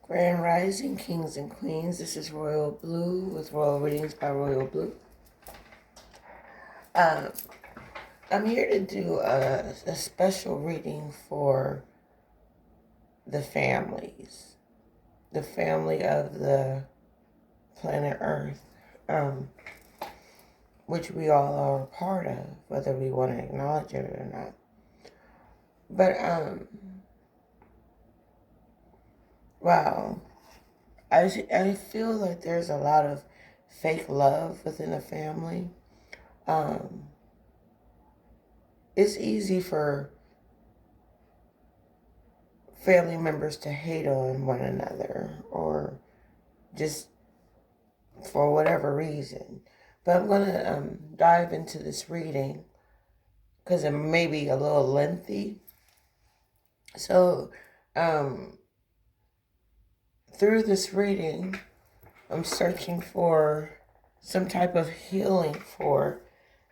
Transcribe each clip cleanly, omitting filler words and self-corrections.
Grand Rising, Kings and Queens. This is Royal Blue with Royal Readings by Royal Blue. I'm here to do a special reading for the families. The family of the planet Earth, which we all are a part of, whether we want to acknowledge it or not. But, wow. I feel like there's a lot of fake love within a family. It's easy for family members to hate on one another or just for whatever reason. But I'm going to dive into this reading because it may be a little lengthy. So, through this reading, I'm searching for some type of healing for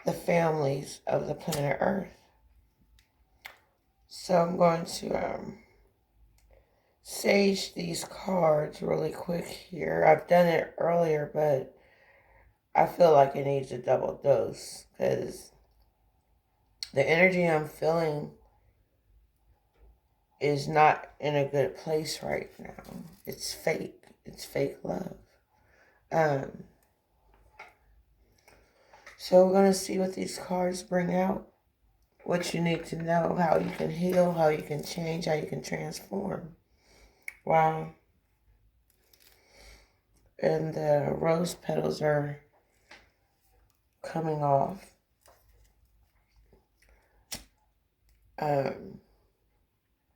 the families of the planet Earth. So I'm going to sage these cards really quick here. I've done it earlier, but I feel like it needs a double dose because the energy I'm feeling is not in a good place right now. It's fake. It's fake love. So we're going to see what these cards bring out, what you need to know, how you can heal, how you can change, how you can transform. Wow. And the rose petals are coming off.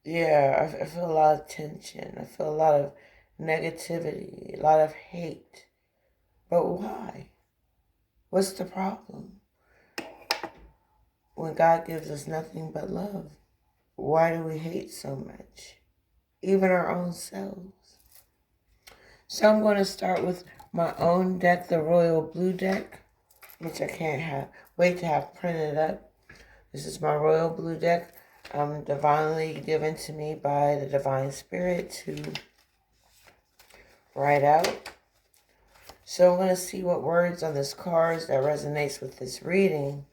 Yeah, I feel a lot of tension. I feel a lot of negativity, a lot of hate. But why? What's the problem? When God gives us nothing but love, why do we hate so much? Even our own selves. So I'm going to start with my own deck, the Royal Blue deck, which I can't wait to have printed up. This is my Royal Blue deck, divinely given to me by the Divine Spirit to write out. So I'm going to see what words on this card that resonates with this reading,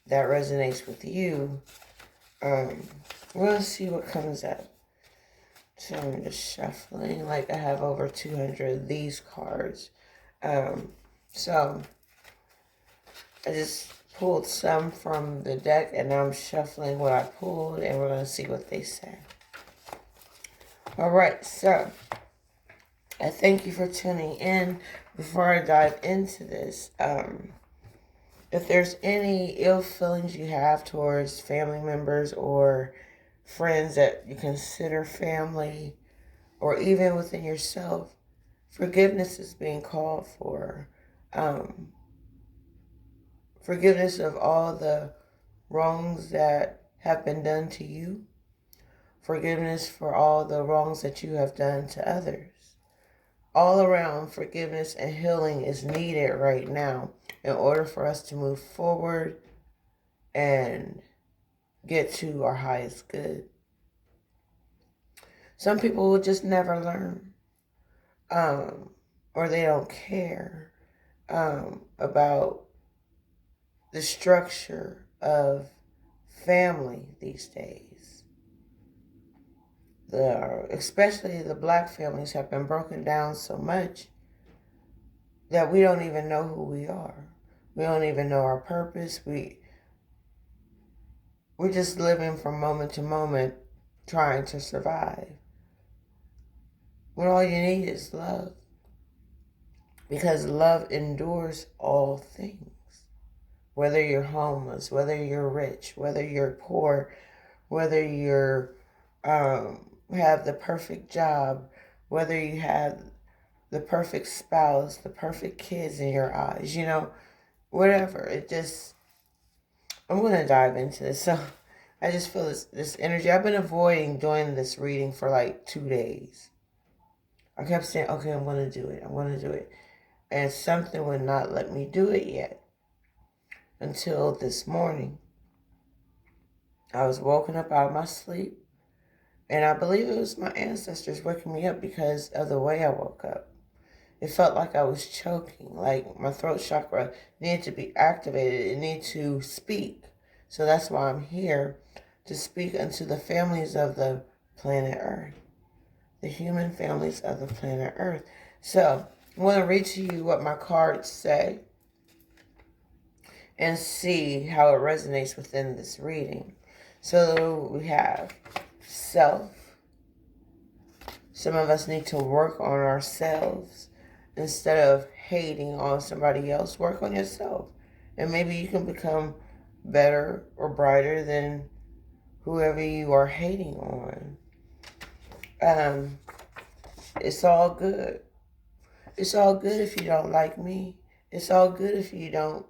that resonates with you. We're going to see what comes up. So I'm just shuffling, like I have over 200 of these cards. So I just pulled some from the deck, and now I'm shuffling what I pulled, and we're going to see what they say. All right, so I thank you for tuning in. Before I dive into this, if there's any ill feelings you have towards family members or friends that you consider family, or even within yourself, forgiveness is being called for. Forgiveness of all the wrongs that have been done to you. Forgiveness for all the wrongs that you have done to others. All around, forgiveness and healing is needed right now in order for us to move forward and get to our highest good. Some people will just never learn, or they don't care about the structure of family these days. Especially the black families have been broken down so much that we don't even know who we are. We don't even know our purpose. We're just living from moment to moment trying to survive. When all you need is love. Because love endures all things. Whether you're homeless, whether you're rich, whether you're poor, whether you're have the perfect job, whether you have the perfect spouse, the perfect kids in your eyes, whatever. I'm going to dive into this. So I just feel this energy. I've been avoiding doing this reading for like 2 days. I kept saying, okay, I'm going to do it. I'm going to do it. And something would not let me do it yet. Until this morning. I was woken up out of my sleep. And I believe it was my ancestors waking me up because of the way I woke up. It felt like I was choking, like my throat chakra needed to be activated. It needed to speak. So that's why I'm here, to speak unto the families of the planet Earth, the human families of the planet Earth. So I want to read to you what my cards say and see how it resonates within this reading. So we have self. Some of us need to work on ourselves. Instead of hating on somebody else, work on yourself. And maybe you can become better or brighter than whoever you are hating on. It's all good. It's all good if you don't like me. It's all good if you don't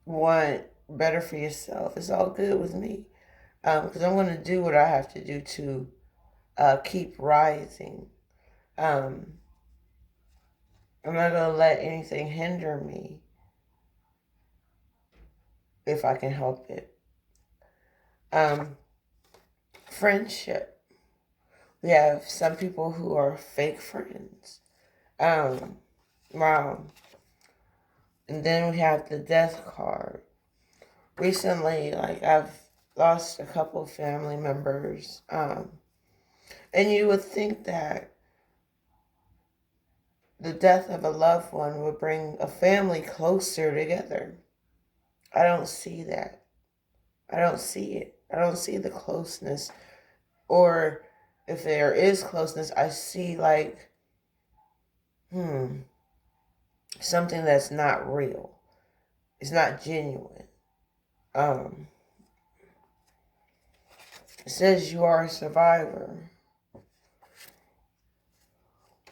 want better for yourself. It's all good with me. Because I'm going to do what I have to do to keep rising. I'm not going to let anything hinder me if I can help it. Friendship. We have some people who are fake friends. Wow. And then we have the death card. Recently, I've lost a couple of family members. And you would think that the death of a loved one would bring a family closer together. I don't see that. I don't see it. I don't see the closeness. Or if there is closeness, I see something that's not real. It's not genuine. It says you are a survivor.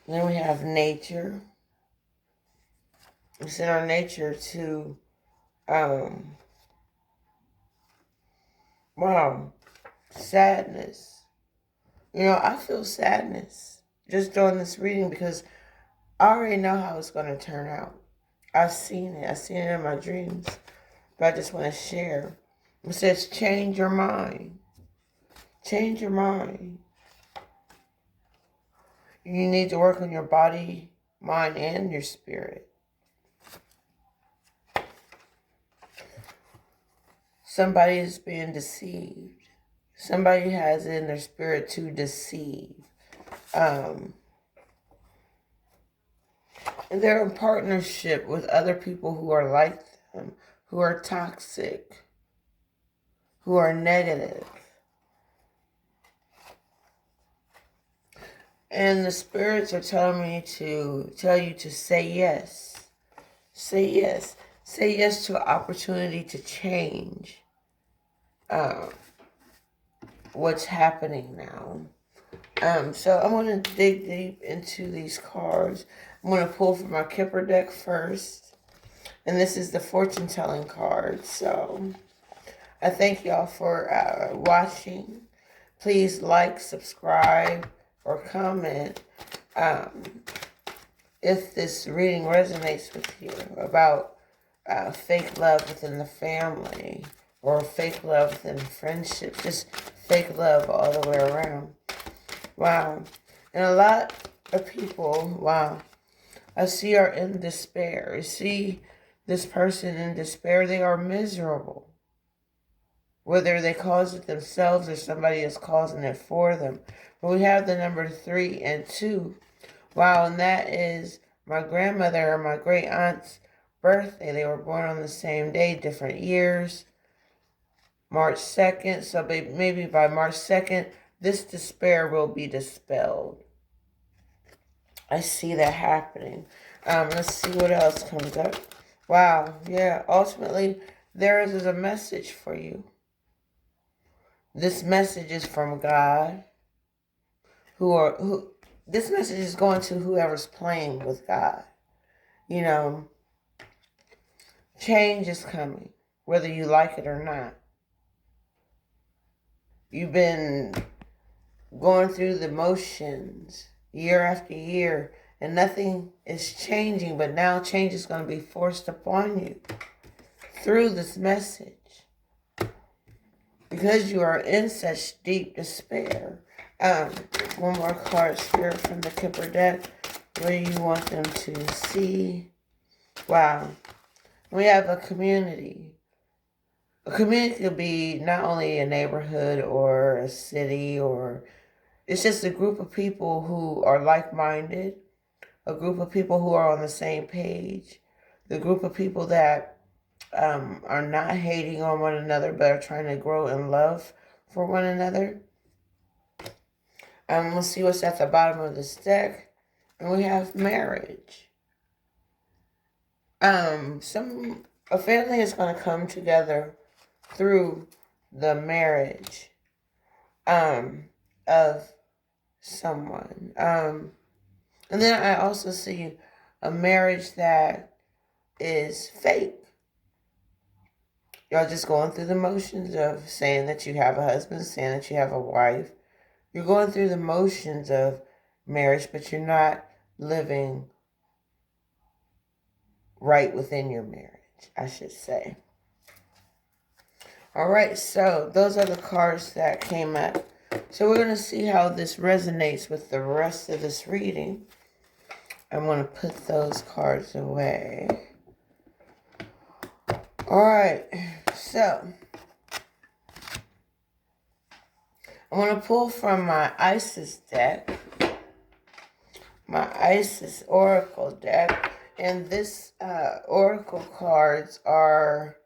Then we have nature. It's in our nature to, sadness. I feel sadness just during this reading because I already know how it's going to turn out. I've seen it. I've seen it in my dreams. But I just want to share. It says change your mind. Change your mind. You need to work on your body, mind, and your spirit. Somebody is being deceived. Somebody has it in their spirit to deceive. And they're in partnership with other people who are like them, who are toxic, who are negative. And the spirits are telling me to tell you to say yes. Say yes. Say yes to an opportunity to change what's happening now. So I'm going to dig deep into these cards. I'm going to pull from my Kipper deck first. And this is the fortune telling card. So I thank y'all for watching. Please like, subscribe, or comment if this reading resonates with you about fake love within the family or fake love within friendships. Just fake love all the way around. Wow. And a lot of people, I see are in despair. You see this person in despair, they are miserable. Whether they cause it themselves or somebody is causing it for them. But we have the number 3 and 2. Wow, and that is my grandmother and my great aunt's birthday. They were born on the same day, different years. March 2nd, so maybe by March 2nd, this despair will be dispelled. I see that happening. Let's see what else comes up. Wow, yeah, ultimately, there is a message for you. This message is from God. This message is going to whoever's playing with God. Change is coming, whether you like it or not. You've been going through the motions year after year, and nothing is changing, but now change is going to be forced upon you through this message. because you are in such deep despair. One more card, Spirit, from the Kipper deck. What do you want them to see? Wow. We have a community. A community could be not only a neighborhood or a city, or it's just a group of people who are like-minded, a group of people who are on the same page, the group of people that are not hating on one another but are trying to grow in love for one another. We'll see what's at the bottom of this deck. And we have marriage. A family is going to come together through the marriage of someone. And then I also see a marriage that is fake. You're just going through the motions of saying that you have a husband, saying that you have a wife. You're going through the motions of marriage, but you're not living right within your marriage, I should say. All right, so those are the cards that came up. So we're going to see how this resonates with the rest of this reading. I'm going to put those cards away. All right, so I'm going to pull from my Isis deck, my Isis Oracle deck, and this Oracle cards are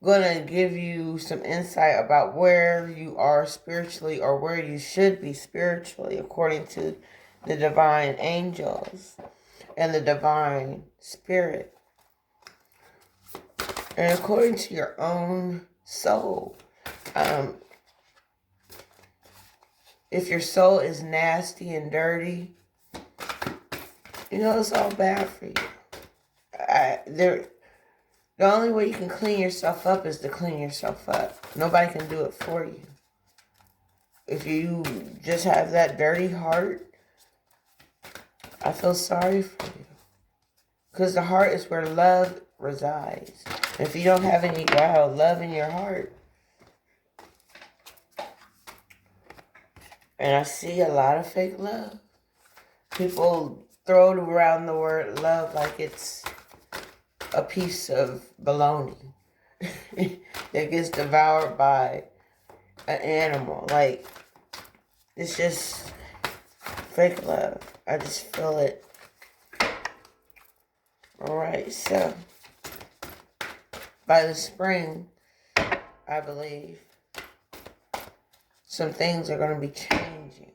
going to give you some insight about where you are spiritually or where you should be spiritually according to the divine angels and the divine spirit. And according to your own soul. If your soul is nasty and dirty, you know it's all bad for you. The only way you can clean yourself up is to clean yourself up. Nobody can do it for you. If you just have that dirty heart, I feel sorry for you. Because the heart is where love resides. If you don't have any love in your heart, and I see a lot of fake love. People throw around the word love like it's a piece of bologna that gets devoured by an animal. Like, it's just fake love. I just feel it. Alright, so by the spring, I believe, some things are going to be changing.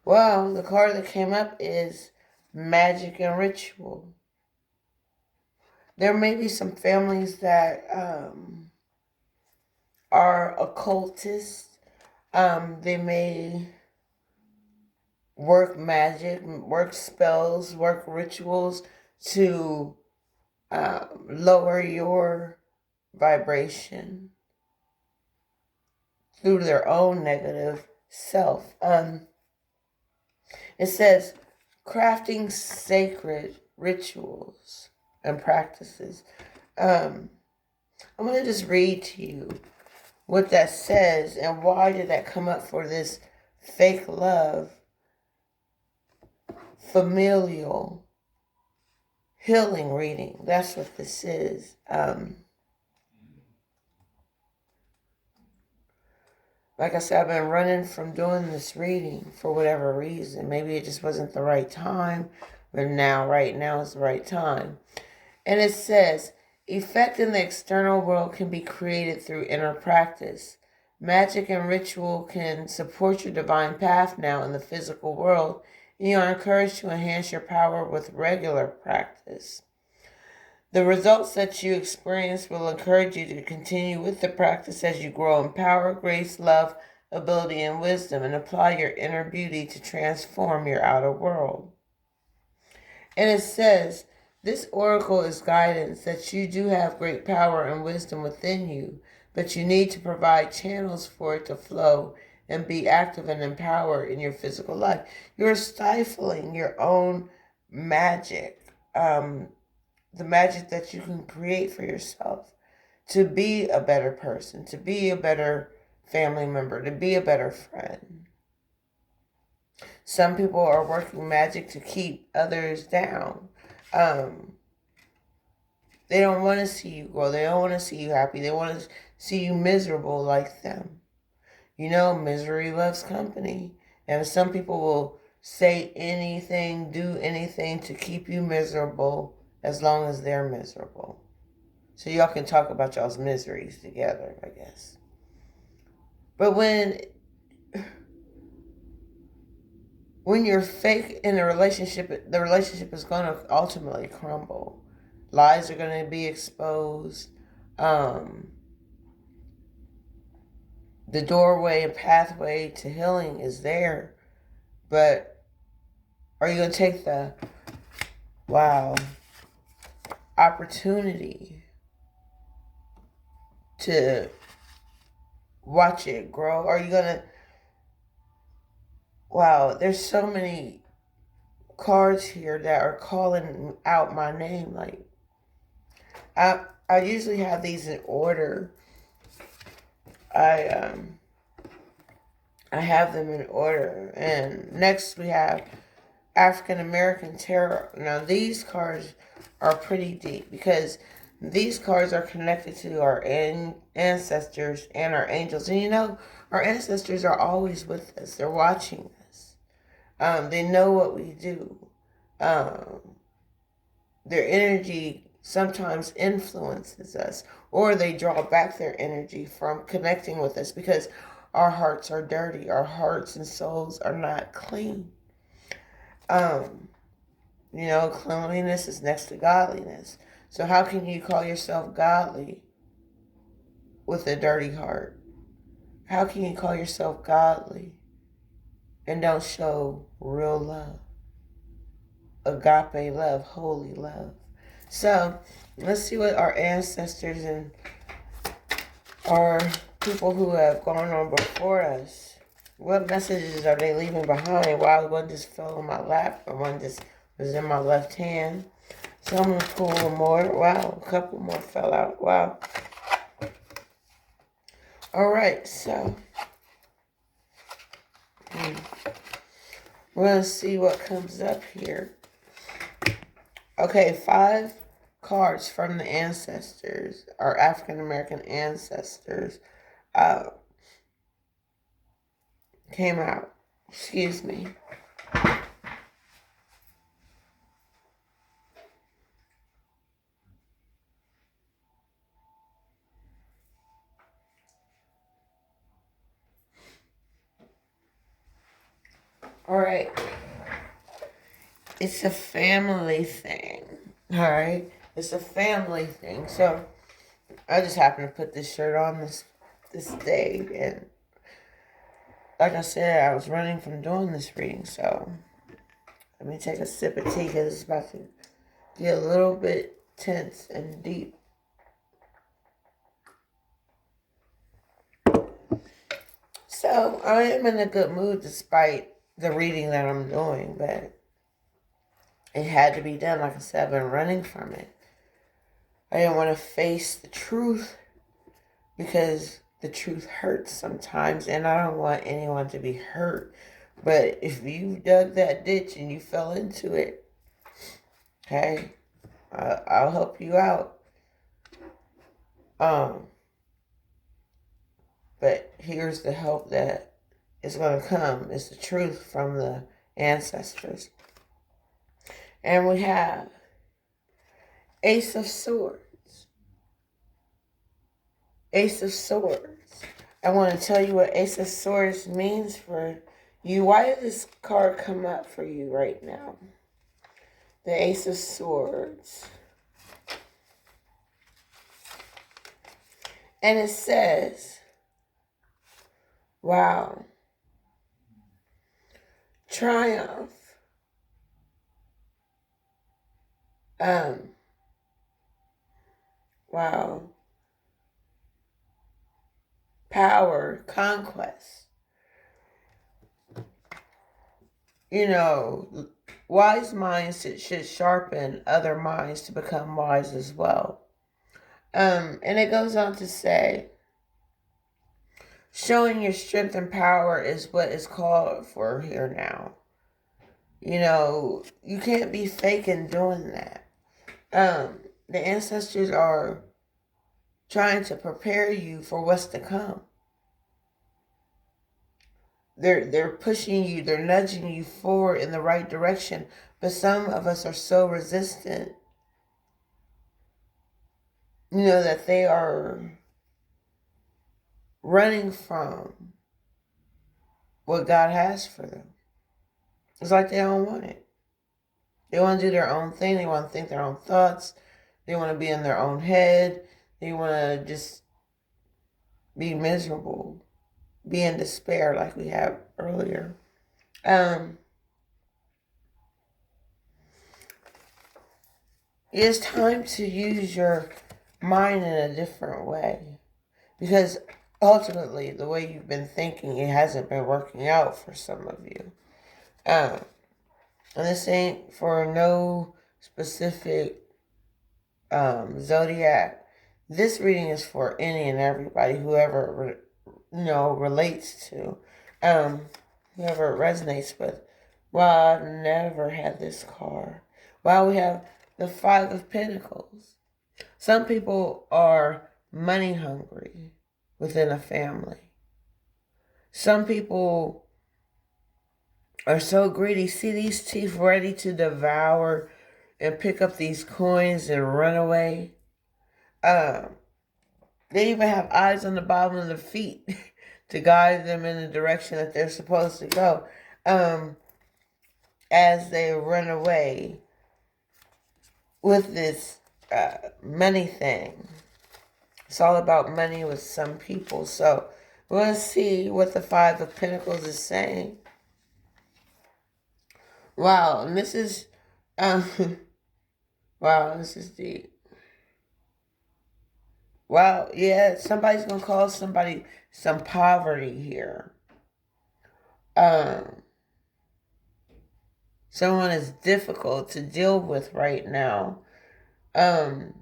Well, the card that came up is magic and ritual. There may be some families that are occultists. They may work magic, work spells, work rituals to lower your vibration through their own negative self. It says, crafting sacred rituals and practices. I'm going to just read to you what that says and why did that come up for this fake love, familial healing reading. That's what this is. Like I said, I've been running from doing this reading for whatever reason. Maybe it just wasn't the right time, but right now is the right time. And it says, effect in the external world can be created through inner practice. Magic and ritual can support your divine path now in the physical world, and you are encouraged to enhance your power with regular practice. The results that you experience will encourage you to continue with the practice as you grow in power, grace, love, ability, and wisdom, and apply your inner beauty to transform your outer world. And it says, this oracle is guidance that you do have great power and wisdom within you, but you need to provide channels for it to flow and be active and empowered in your physical life. You're stifling your own magic. The magic that you can create for yourself to be a better person, to be a better family member, to be a better friend. Some people are working magic to keep others down. They don't want to see you grow. They don't want to see you happy. They want to see you miserable like them. You know, misery loves company. And some people will say anything, do anything to keep you miserable as long as they're miserable. So y'all can talk about y'all's miseries together, I guess. But when you're fake in a relationship, the relationship is going to ultimately crumble. Lies are going to be exposed. The doorway and pathway to healing is there. But are you going to take the, opportunity to watch it grow? Are you going to, there's so many cards here that are calling out my name. Like, I usually have these in order. I have them in order. And next we have African American Tarot. Now these cards are pretty deep because these cards are connected to our ancestors and our angels. And you know, our ancestors are always with us. They're watching us. They know what we do. Their energy sometimes influences us, or they draw back their energy from connecting with us because our hearts are dirty. Our hearts and souls are not clean. You know, cleanliness is next to godliness. So how can you call yourself godly with a dirty heart? How can you call yourself godly and don't show real love? Agape love, holy love. So let's see what our ancestors and our people who have gone on before us, what messages are they leaving behind? Wow, one just fell on my lap and one just was in my left hand. So I'm going to pull one more. Wow, a couple more fell out. Wow. All right, so we're going to see what comes up here. Okay, 5 cards from the ancestors, our African American ancestors, came out. Excuse me. All right. It's a family thing. All right. It's a family thing. So I just happened to put this shirt on this day, and like I said, I was running from doing this reading. So let me take a sip of tea because it's about to get a little bit tense and deep. So I am in a good mood despite the reading that I'm doing, but it had to be done. Like I said, I've been running from it. I didn't want to face the truth because the truth hurts sometimes, and I don't want anyone to be hurt. But if you dug that ditch and you fell into it, hey, I'll help you out. But here's the help that is going to come. It's the truth from the ancestors. And we have Ace of Swords. Ace of Swords. I want to tell you what Ace of Swords means for you. Why did this card come up for you right now? The Ace of Swords. And it says, wow, triumph. Wow. Power, conquest. you know, wise minds should sharpen other minds to become wise as well. And it goes on to say, showing your strength and power is what is called for here now. You know, you can't be faking doing that. The ancestors are trying to prepare you for what's to come. They're pushing you, they're nudging you forward in the right direction. But some of us are so resistant, you know, that they are running from what God has for them. It's like they don't want it. They want to do their own thing. They want to think their own thoughts. They want to be in their own head. They want to just be miserable, be in despair like we had earlier. It's time to use your mind in a different way, because ultimately the way you've been thinking, it hasn't been working out for some of you. And this ain't for no specific zodiac. This reading is for any and everybody, whoever relates to, whoever it resonates with. Well, I've never had this card. Well, we have the Five of Pentacles. Some people are money hungry within a family. Some people are so greedy. See these teeth ready to devour and pick up these coins and run away. They even have eyes on the bottom of their feet to guide them in the direction that they're supposed to go. As they run away with this money thing. It's all about money with some people. So we're going to see what the Five of Pentacles is saying. Wow, and this is, wow, this is deep. Wow, yeah, somebody's going to cause somebody some poverty here. Someone is difficult to deal with right now. Now,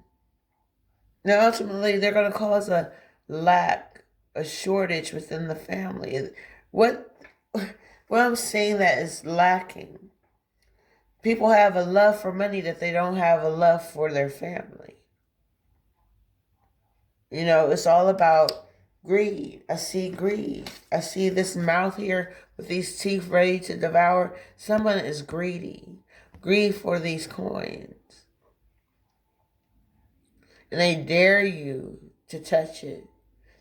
ultimately, they're going to cause a lack, a shortage within the family. What I'm saying that is lacking. People have a love for money that they don't have a love for their family. You know, it's all about greed. I see greed. I see this mouth here with these teeth ready to devour. Someone is greedy. Greed for these coins. And they dare you to touch it.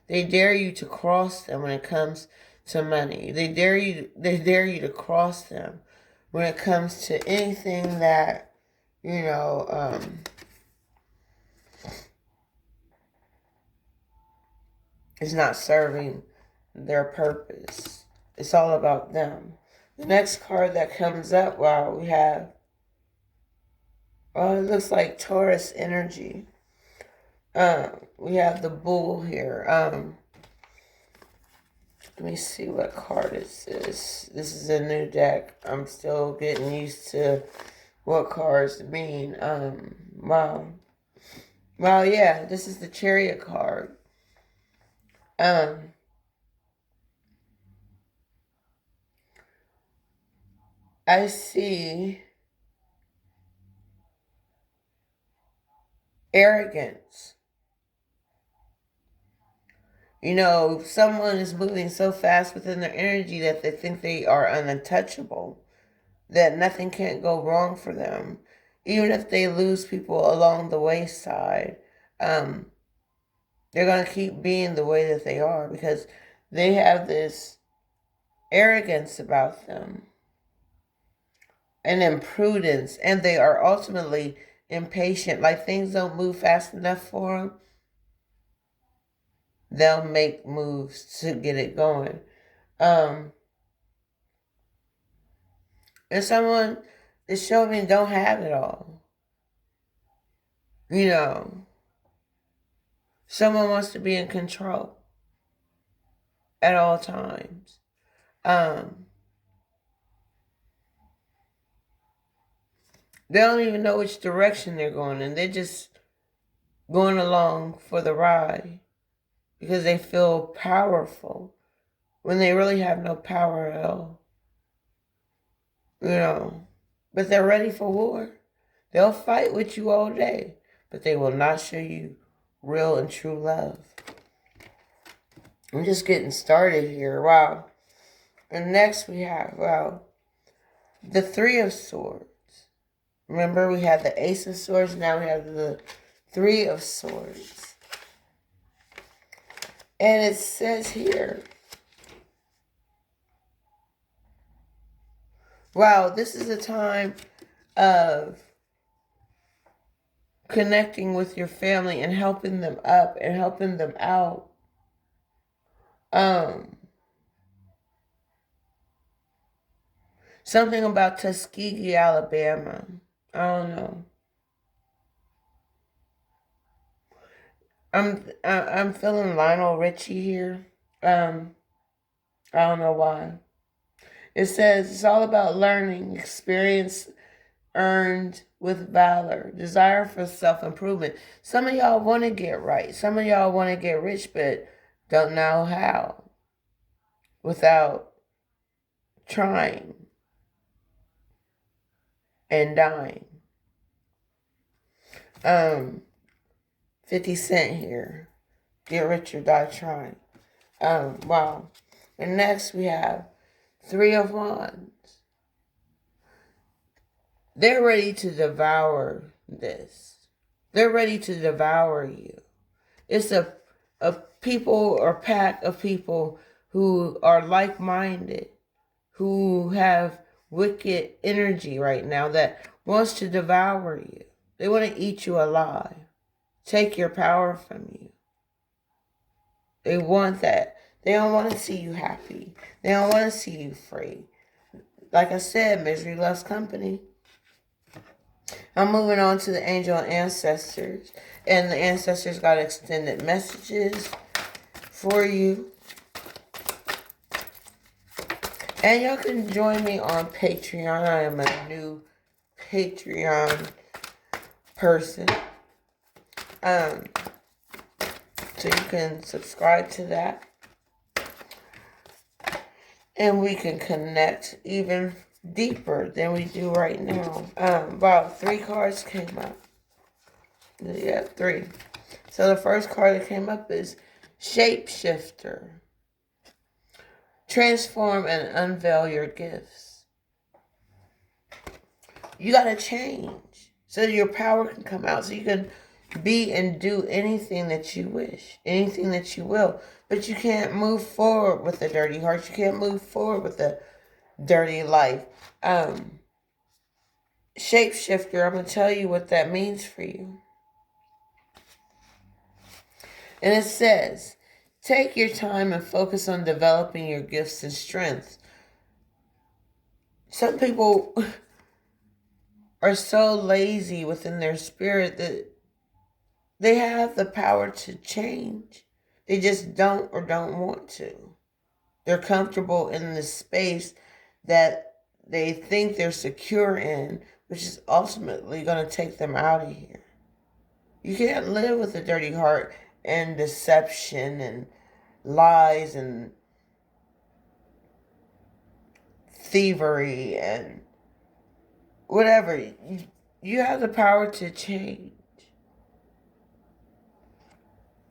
They dare you to cross them when it comes to money. They dare you to cross them when it comes to anything that, is not serving their purpose. It's all about them. The next card that comes up, wow, we have, it looks like Taurus energy. We have the Bull here. Let me see what card is this. This is a new deck. I'm still getting used to what cards mean. Wow. Well, yeah, this is the Chariot card. I see arrogance. You know, someone is moving so fast within their energy that they think they are untouchable, that nothing can't go wrong for them. Even if they lose people along the wayside, they're going to keep being the way that they are because they have this arrogance about them and imprudence, and they are ultimately impatient. Like things don't move fast enough for them. They'll make moves to get it going. And someone is showing me don't have it all. You know, someone wants to be in control at all times. They don't even know which direction they're going in. They're just going along for the ride because they feel powerful when they really have no power at all. You know, but they're ready for war. They'll fight with you all day, but they will not show you real and true love. I'm just getting started here. Wow. And next we have, the Three of Swords. Remember, we had the Ace of Swords. Now we have the Three of Swords. And it says here, wow, this is a time of connecting with your family and helping them up and helping them out. Something about Tuskegee, Alabama. I don't know. I'm feeling Lionel Richie here. I don't know why. It says it's all about learning, experience earned with valor, desire for self-improvement. Some of y'all want to get right. Some of y'all want to get rich, but don't know how without trying and dying. 50 Cent here. Get rich or die trying. Wow. And next we have Three of Wands. They're ready to devour this. They're ready to devour you. It's a people or pack of people who are like-minded, who have wicked energy right now that wants to devour you. They want to eat you alive. Take your power from you. They want that. They don't want to see you happy. They don't want to see you free. Like I said, misery loves company. I'm moving on to the angel ancestors. And the ancestors got extended messages for you. And y'all can join me on Patreon. I am a new Patreon person. So you can subscribe to that. And we can connect even deeper than we do right now. About 3 cards came up. Yeah, 3. So the first card that came up is Shapeshifter. Transform and unveil your gifts. You got to change so your power can come out. So you can be and do anything that you wish. Anything that you will. But you can't move forward with a dirty heart. You can't move forward with a dirty life. Shapeshifter, I'm going to tell you what that means for you. And it says, take your time and focus on developing your gifts and strengths. Some people are so lazy within their spirit that they have the power to change. They just don't or don't want to. They're comfortable in the space that they think they're secure in, which is ultimately going to take them out of here. You can't live with a dirty heart and deception and lies and thievery and whatever. You have the power to change.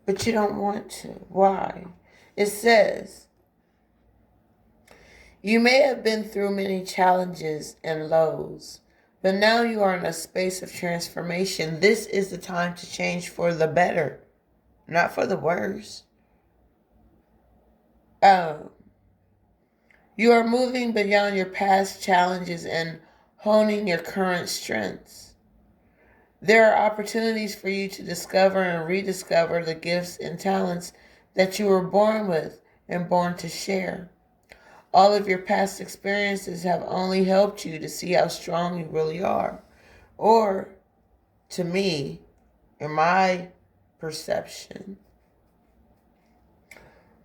But you don't want to. Why? It says, you may have been through many challenges and lows, but now you are in a space of transformation. This is the time to change for the better, not for the worse. You are moving beyond your past challenges and honing your current strengths. There are opportunities for you to discover and rediscover the gifts and talents that you were born with and born to share. All of your past experiences have only helped you to see how strong you really are. Or, to me, in my perception,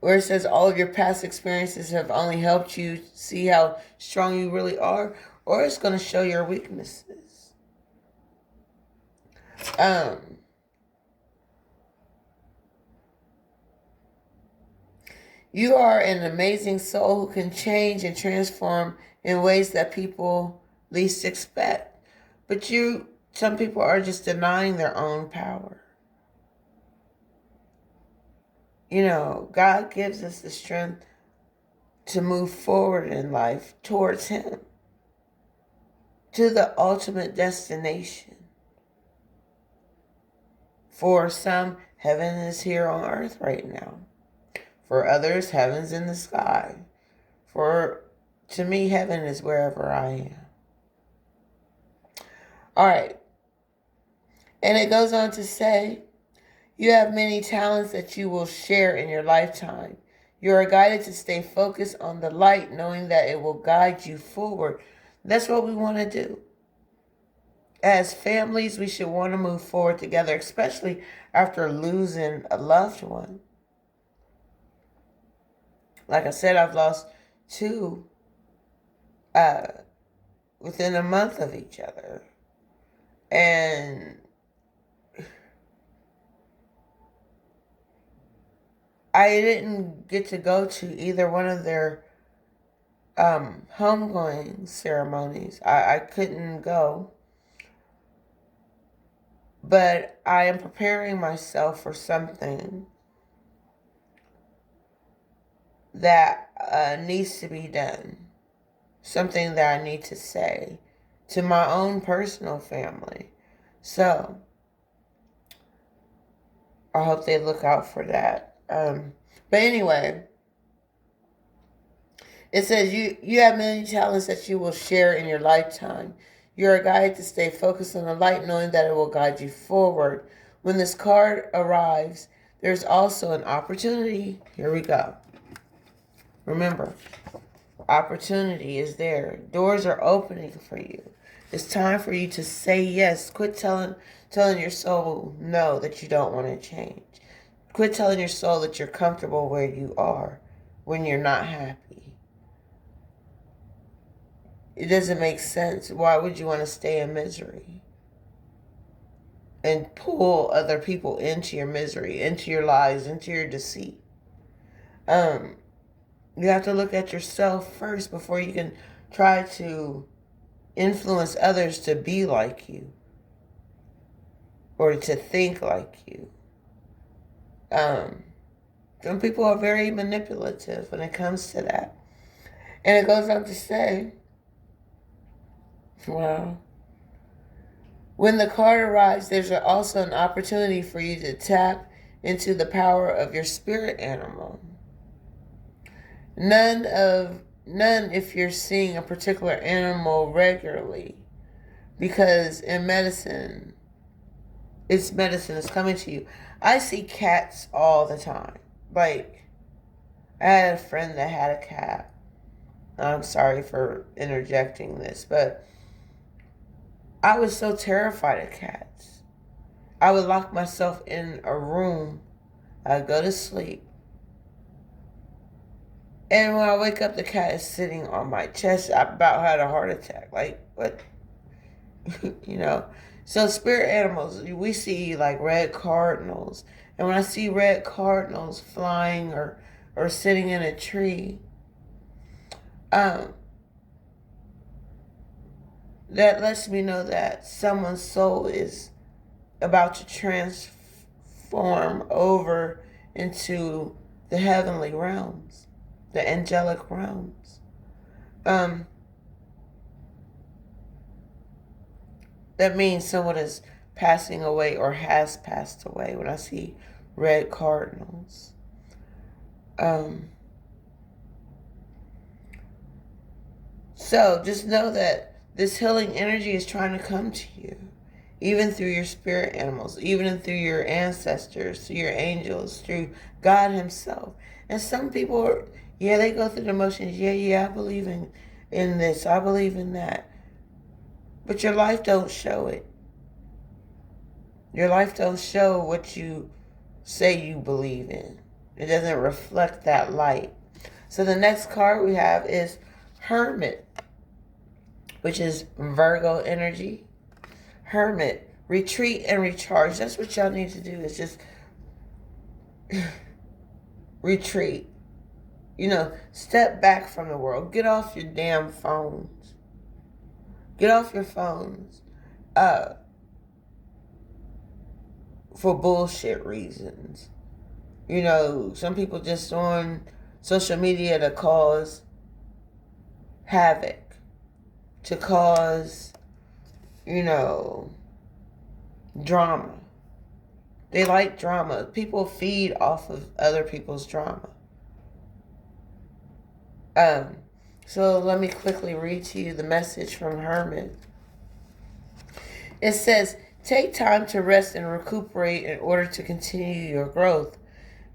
where it says all of your past experiences have only helped you see how strong you really are, or it's going to show your weaknesses. You are an amazing soul who can change and transform in ways that people least expect. But some people are just denying their own power. God gives us the strength to move forward in life towards Him, to the ultimate destination. For some, heaven is here on earth right now. For others, heaven's in the sky. To me, heaven is wherever I am. All right. And it goes on to say, you have many talents that you will share in your lifetime. You are guided to stay focused on the light, knowing that it will guide you forward. That's what we want to do. As families, we should want to move forward together, especially after losing a loved one. Like I said, I've lost two within a month of each other. And I didn't get to go to either one of their homegoing ceremonies. I couldn't go. But I am preparing myself for something that needs to be done. Something that I need to say to my own personal family. So, I hope they look out for that. But anyway, it says you have many talents that you will share in your lifetime. You are guided to stay focused on the light, knowing that it will guide you forward. When this card arrives, there's also an opportunity. Here we go. Remember, opportunity is there. Doors are opening for you. It's time for you to say yes. Quit telling your soul no, that you don't want to change. Quit telling your soul that you're comfortable where you are when you're not happy. It doesn't make sense. Why would you want to stay in misery and pull other people into your misery, into your lies, into your deceit? You have to look at yourself first before you can try to influence others to be like you or to think like you. Some people are very manipulative when it comes to that. And it goes on to say, well, when the card arrives, there's also an opportunity for you to tap into the power of your spirit animal. None if you're seeing a particular animal regularly, because in medicine, medicine is coming to you. I see cats all the time. Like, I had a friend that had a cat. I'm sorry for interjecting this, but I was so terrified of cats. I would lock myself in a room. I'd go to sleep. And when I wake up, the cat is sitting on my chest. I about had a heart attack. Like, what? So spirit animals, we see like red cardinals. And when I see red cardinals flying or sitting in a tree, that lets me know that someone's soul is about to transform over into the heavenly realms, the angelic realms. That means someone is passing away or has passed away when I see red cardinals. So just know that this healing energy is trying to come to you, even through your spirit animals, even through your ancestors, through your angels, through God Himself. And some people, they go through the motions. I believe in this. I believe in that. But your life don't show it. Your life don't show what you say you believe in. It doesn't reflect that light. So the next card we have is Hermit, which is Virgo energy. Hermit, Retreat and recharge. That's what y'all need to do, is just retreat. You know, step back from the world. Get off your damn phones. Get off your phones. For bullshit reasons. You know, some people just on social media to cause havoc. To cause, you know, drama. They like drama. People feed off of other people's drama. So let me quickly read to you the message from Hermit. It says, take time to rest and recuperate in order to continue your growth.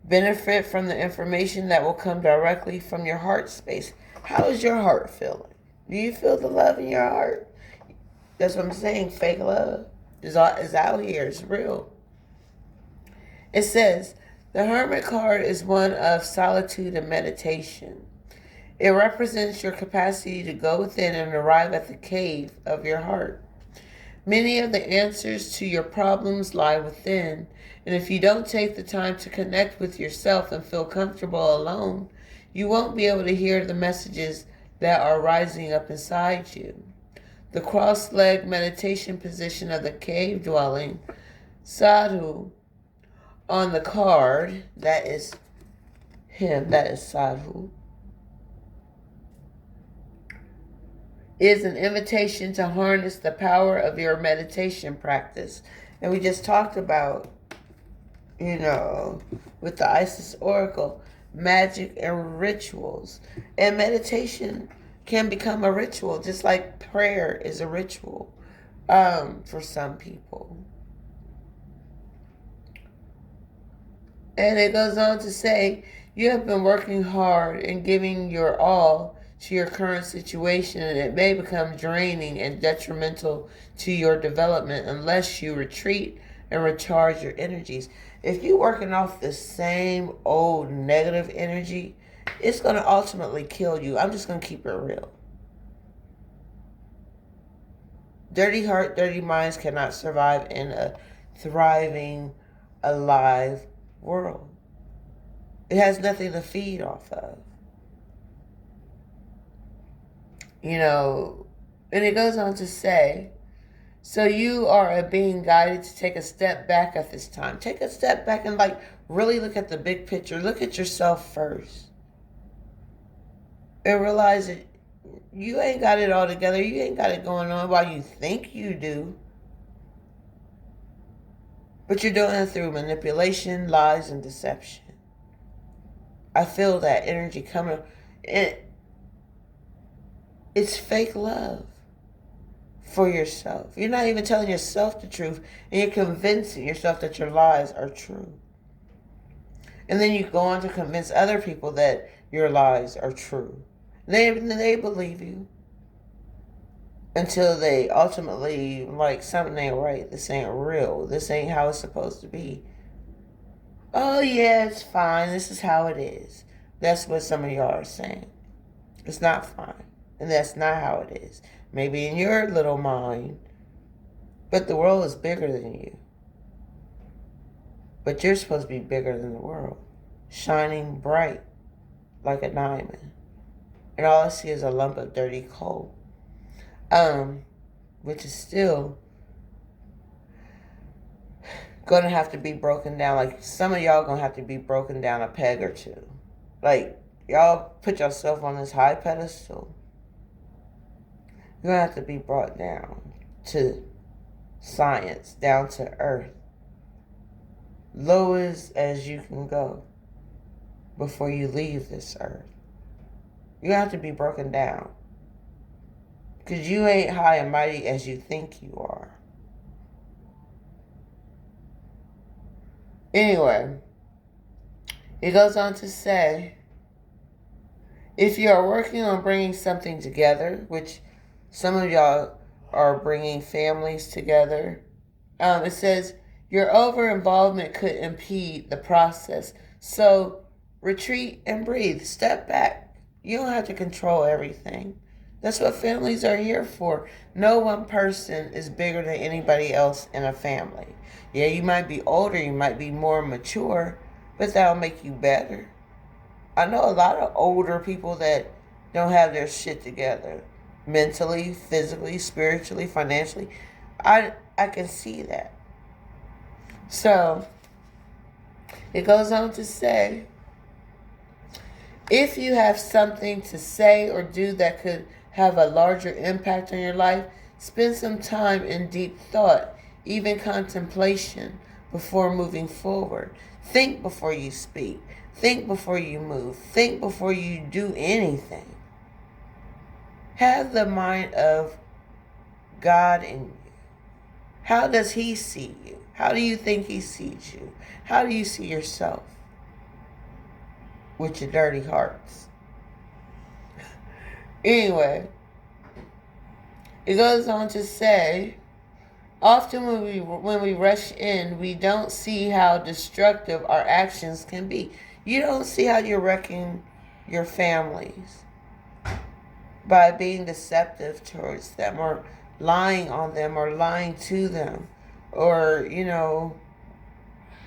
Benefit from the information that will come directly from your heart space. How is your heart feeling? Do you feel the love in your heart? That's what I'm saying. Fake love is out here. It's real. It says, the Hermit card is one of solitude and meditation. It represents your capacity to go within and arrive at the cave of your heart. Many of the answers to your problems lie within, and if you don't take the time to connect with yourself and feel comfortable alone, you won't be able to hear the messages that are rising up inside you. The cross-legged meditation position of the cave dwelling, sadhu, on the card, that is him, that is sadhu, is an invitation to harness the power of your meditation practice. And we just talked about, you know, with the Isis Oracle, magic and rituals. And meditation can become a ritual, just like prayer is a ritual for some people. And it goes on to say, you have been working hard and giving your all to your current situation, and it may become draining and detrimental to your development unless you retreat and recharge your energies. If you're working off the same old negative energy, it's going to ultimately kill you. I'm just going to keep it real. Dirty heart, dirty minds cannot survive in a thriving, alive world. It has nothing to feed off of. You know, and it goes on to say, so you are being guided to take a step back at this time. Take a step back and really look at the big picture. Look at yourself first. And realize that you ain't got it all together. You ain't got it going on while you think you do. But you're doing it through manipulation, lies, and deception. I feel that energy coming. It's fake love for yourself. You're not even telling yourself the truth, and you're convincing yourself that your lies are true. And then you go on to convince other people that your lies are true. They believe you until they ultimately, something ain't right. This ain't real. This ain't how it's supposed to be. Oh, yeah, it's fine. This is how it is. That's what some of y'all are saying. It's not fine. And that's not how it is. Maybe in your little mind. But the world is bigger than you. But you're supposed to be bigger than the world. Shining bright like a diamond. And all I see is a lump of dirty coal. Which is still going to have to be broken down. Some of y'all going to have to be broken down a peg or two. Y'all put yourself on this high pedestal. You're going to have to be brought down to science, down to earth. Lowest as you can go before you leave this earth. You have to be broken down. Because you ain't high and mighty as you think you are. Anyway, it goes on to say, if you are working on bringing something together, which some of y'all are bringing families together, it says your over-involvement could impede the process. So retreat and breathe. Step back. You don't have to control everything. That's what families are here for. No one person is bigger than anybody else in a family. Yeah, you might be older, you might be more mature, but that'll make you better. I know a lot of older people that don't have their shit together. Mentally, physically, spiritually, financially. I can see that. So, it goes on to say, if you have something to say or do that could have a larger impact on your life, spend some time in deep thought, even contemplation, before moving forward. Think before you speak. Think before you move. Think before you do anything. Have the mind of God in you. How does He see you? How do you think He sees you? How do you see yourself? With your dirty hearts. Anyway, it goes on to say, often when we rush in, we don't see how destructive our actions can be. You don't see how you're wrecking your families by being deceptive towards them, or lying on them, or lying to them, or,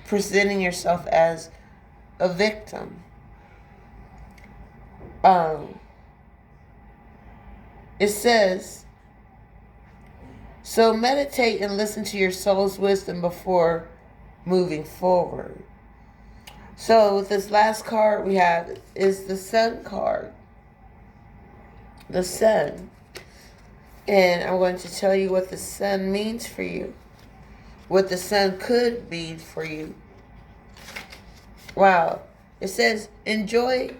presenting yourself as a victim. It says, so meditate and listen to your soul's wisdom before moving forward. So with this last card we have is the Sun card. The Sun. And I'm going to tell you what the Sun means for you. What the Sun could be for you. Wow. It says, enjoy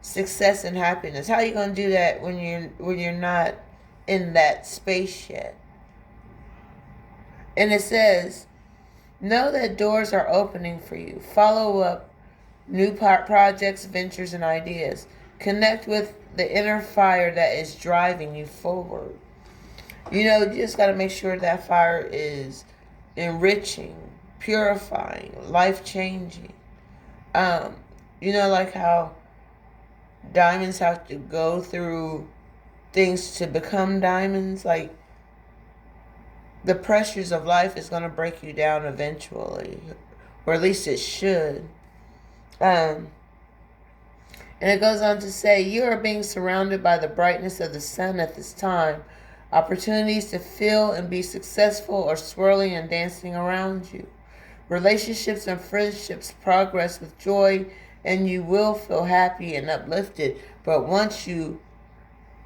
success and happiness. How are you going to do that when you're not in that space yet? And it says, know that doors are opening for you. Follow up new projects, ventures, and ideas. Connect with the inner fire that is driving you forward. You just got to make sure that fire is enriching, purifying, life-changing. Like how diamonds have to go through things to become diamonds. Like, the pressures of life is going to break you down eventually, or at least it should. And it goes on to say, you are being surrounded by the brightness of the sun at this time. Opportunities to feel and be successful are swirling and dancing around you. Relationships and friendships progress with joy, and you will feel happy and uplifted. But once you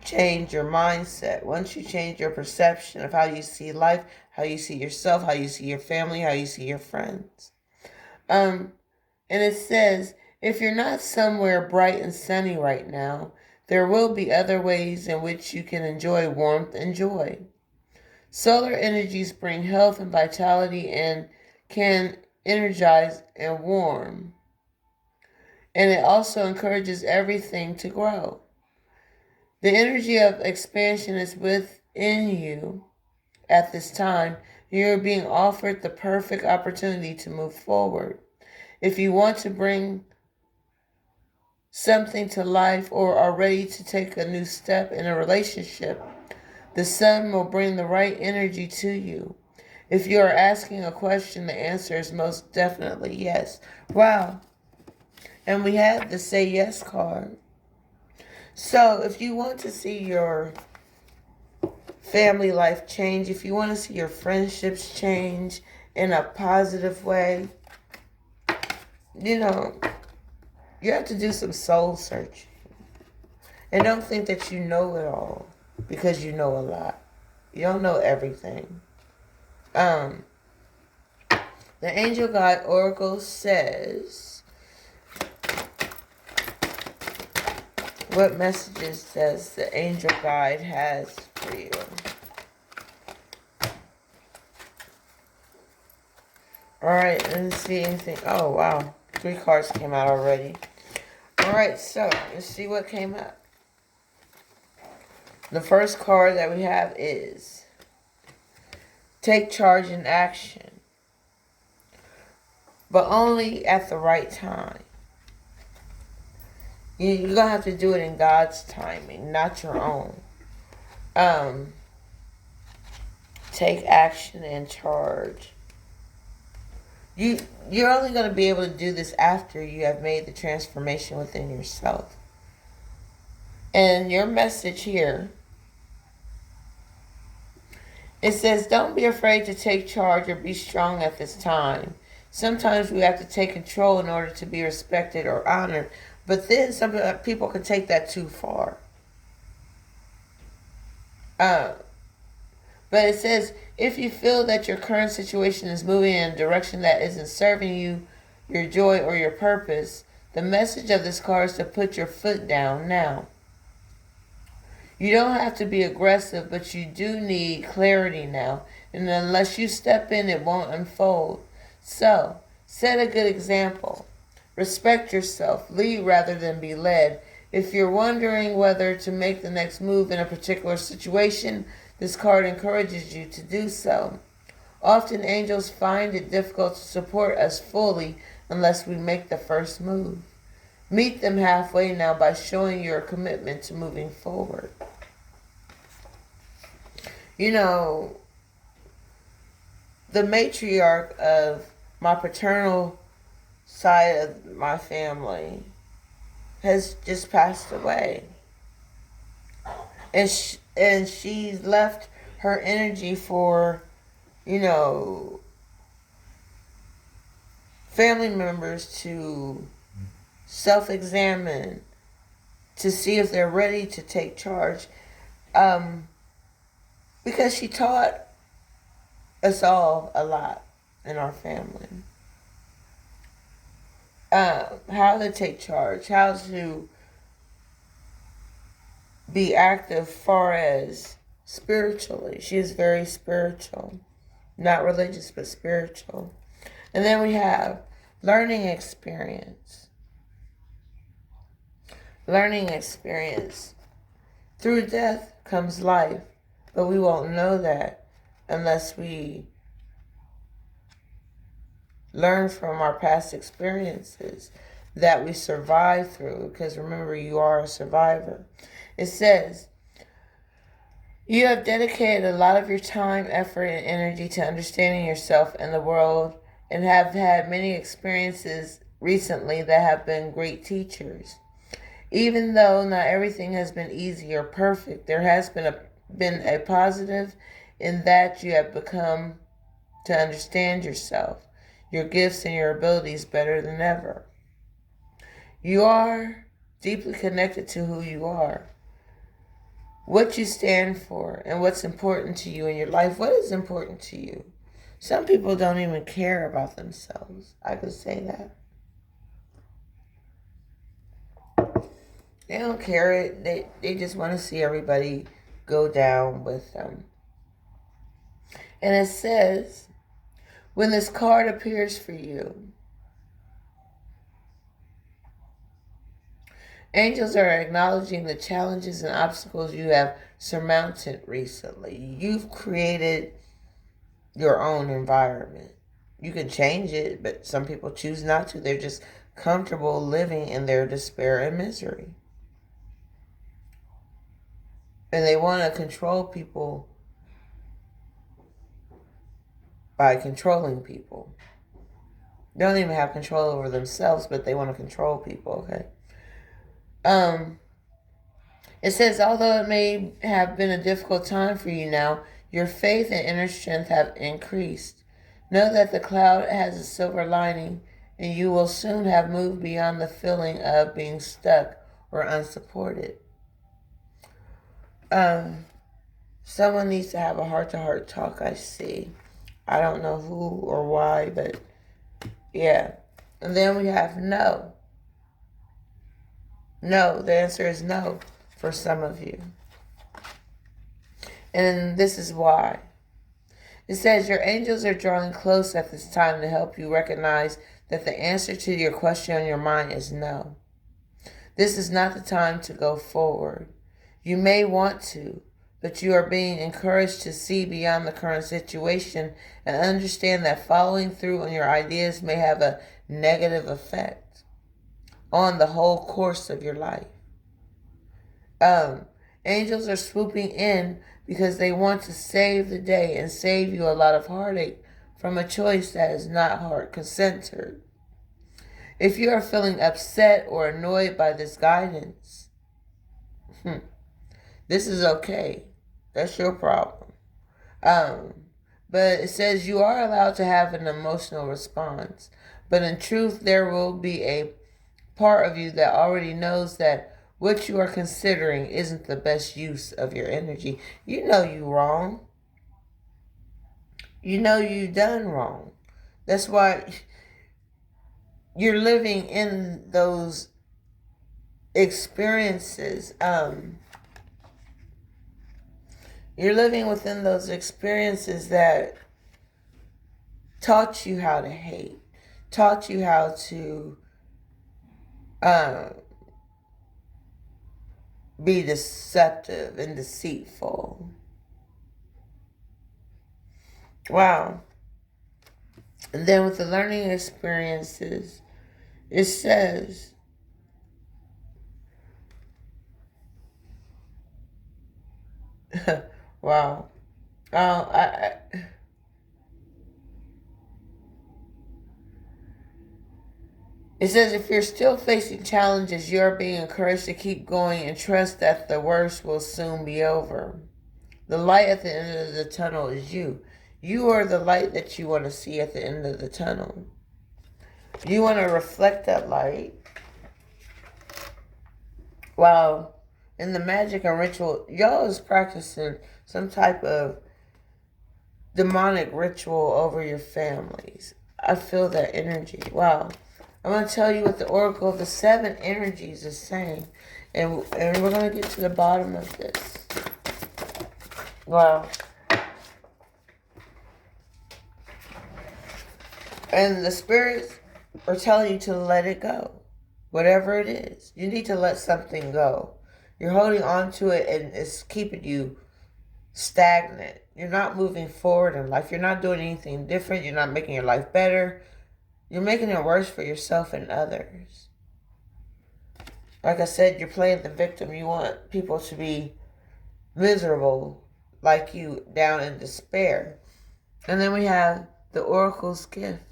change your mindset, once you change your perception of how you see life, how you see yourself, how you see your family, how you see your friends. And it says, if you're not somewhere bright and sunny right now, there will be other ways in which you can enjoy warmth and joy. Solar energies bring health and vitality and can energize and warm. And it also encourages everything to grow. The energy of expansion is within you at this time. You're being offered the perfect opportunity to move forward. If you want to bring something to life or are ready to take a new step in a relationship, the sun will bring the right energy to you. If you are asking a question, the answer is most definitely yes. Wow. And we have the Say Yes card. So if you want to see your family life change, if you want to see your friendships change in a positive way, you have to do some soul searching. And don't think that you know it all, because you know a lot. You don't know everything. The Angel Guide Oracle says, what messages does the Angel Guide has for you? Alright, let's see anything. Oh, wow. 3 cards came out already. Alright, so let's see what came up. The first card that we have is take charge and action, but only at the right time. You're going to have to do it in God's timing, not your own. Take action and charge. You're only going to be able to do this after you have made the transformation within yourself. And your message here, it says, don't be afraid to take charge or be strong at this time. Sometimes we have to take control in order to be respected or honored. But then some people can take that too far. But it says, if you feel that your current situation is moving in a direction that isn't serving you, your joy, or your purpose, the message of this card is to put your foot down now. You don't have to be aggressive, but you do need clarity now. And unless you step in, it won't unfold. So, set a good example. Respect yourself. Lead rather than be led. If you're wondering whether to make the next move in a particular situation, this card encourages you to do so. Often angels find it difficult to support us fully unless we make the first move. Meet them halfway now by showing your commitment to moving forward. You know, the matriarch of my paternal side of my family has just passed away. And she left her energy for, family members to self-examine, to see if they're ready to take charge. Because she taught us all a lot in our family. How to take charge, how to be active far as spiritually. She is very spiritual. Not religious, but spiritual. And then we have learning experience. Learning experience. Through death comes life, but we won't know that unless we learn from our past experiences that we survived through, because remember, you are a survivor. It says, you have dedicated a lot of your time, effort, and energy to understanding yourself and the world, and have had many experiences recently that have been great teachers. Even though not everything has been easy or perfect, there has been a positive in that you have become to understand yourself, your gifts, and your abilities better than ever. You are deeply connected to who you are, what you stand for, and what's important to you in your life. What is important to you? Some people don't even care about themselves. I could say that. They don't care. They just want to see everybody go down with them. And it says, when this card appears for you, angels are acknowledging the challenges and obstacles you have surmounted recently. You've created your own environment. You can change it, but some people choose not to. They're just comfortable living in their despair and misery. And they want to control people by controlling people. They don't even have control over themselves, but they want to control people, okay? It says, although it may have been a difficult time for you now, your faith and inner strength have increased. Know that the cloud has a silver lining, and you will soon have moved beyond the feeling of being stuck or unsupported. Someone needs to have a heart-to-heart talk, I see. I don't know who or why, but yeah. And then we have no. No, the answer is no for some of you. And this is why. It says your angels are drawing close at this time to help you recognize that the answer to your question on your mind is no. This is not the time to go forward. You may want to, but you are being encouraged to see beyond the current situation and understand that following through on your ideas may have a negative effect on the whole course of your life. Angels are swooping in because they want to save the day and save you a lot of heartache from a choice that is not heart-centered. If you are feeling upset or annoyed by this guidance, this is okay. That's your problem. But it says you are allowed to have an emotional response. But in truth, there will be a part of you that already knows that what you are considering isn't the best use of your energy. You know you're wrong. You know you've done wrong. That's why you're living in those experiences. You're living within those experiences that taught you how to hate, taught you how to be deceptive and deceitful. Wow. And then with the learning experiences, it says, wow. It says if you're still facing challenges, you're being encouraged to keep going and trust that the worst will soon be over. The light at the end of the tunnel is you. You are the light that you want to see at the end of the tunnel. You want to reflect that light. Wow. In the magic and ritual, y'all is practicing some type of demonic ritual over your families. I feel that energy. Wow. I'm going to tell you what the Oracle of the 7 energies is saying. And we're going to get to the bottom of this. Wow. And the spirits are telling you to let it go. Whatever it is. You need to let something go. You're holding on to it and it's keeping you stagnant. You're not moving forward in life. You're not doing anything different. You're not making your life better. You're making it worse for yourself and others. Like I said, you're playing the victim. You want people to be miserable like you, down in despair. And then we have the Oracle's gift.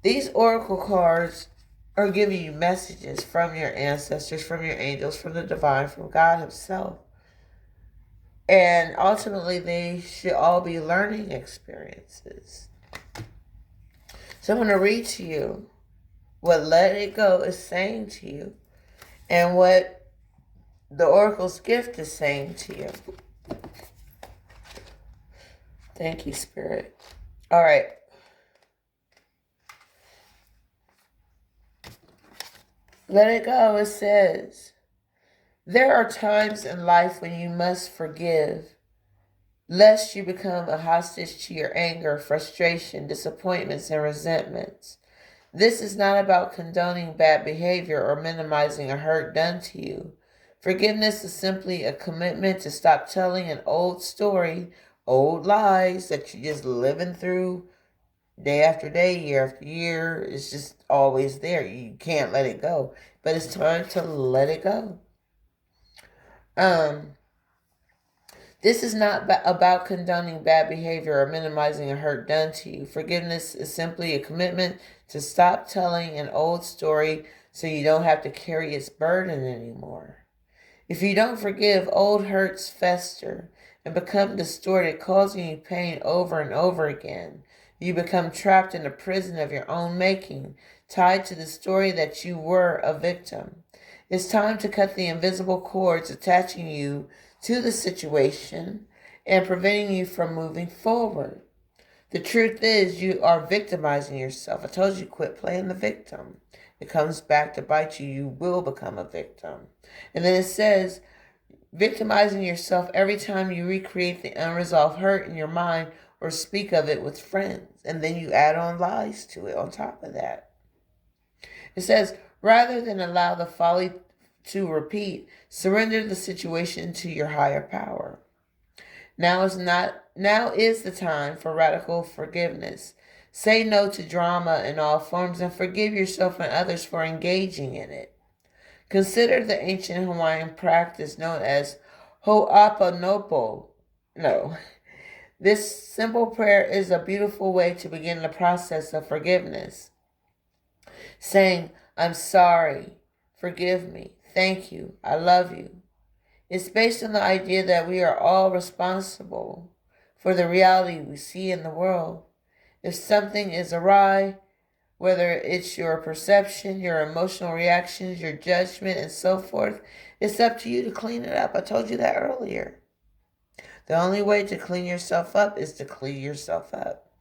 These Oracle cards are giving you messages from your ancestors, from your angels, from the divine, from God himself. And ultimately, they should all be learning experiences. So I'm going to read to you what Let It Go is saying to you and what the Oracle's gift is saying to you. Thank you, Spirit. All right. Let it go, it says, there are times in life when you must forgive, lest you become a hostage to your anger, frustration, disappointments, and resentments. This is not about condoning bad behavior or minimizing a hurt done to you. Forgiveness is simply a commitment to stop telling an old story, old lies that you're just living through day after day, year after year. It's just always there. You can't let it go. But it's time to let it go. This is not about condoning bad behavior or minimizing a hurt done to you. Forgiveness is simply a commitment to stop telling an old story so you don't have to carry its burden anymore. If you don't forgive, old hurts fester and become distorted, causing you pain over and over again. You become trapped in a prison of your own making, tied to the story that you were a victim. It's time to cut the invisible cords attaching you to the situation and preventing you from moving forward. The truth is, you are victimizing yourself. I told you, quit playing the victim. It comes back to bite you. You will become a victim. And then it says, victimizing yourself every time you recreate the unresolved hurt in your mind or speak of it with friends. And then you add on lies to it on top of that. It says, rather than allow the folly to repeat, surrender the situation to your higher power. Now is the time for radical forgiveness. Say no to drama in all forms and forgive yourself and others for engaging in it. Consider the ancient Hawaiian practice known as Ho'aponopo. No. This simple prayer is a beautiful way to begin the process of forgiveness. Saying, I'm sorry, forgive me, thank you, I love you. It's based on the idea that we are all responsible for the reality we see in the world. If something is awry, whether it's your perception, your emotional reactions, your judgment, and so forth, it's up to you to clean it up. I told you that earlier. The only way to clean yourself up is to clean yourself up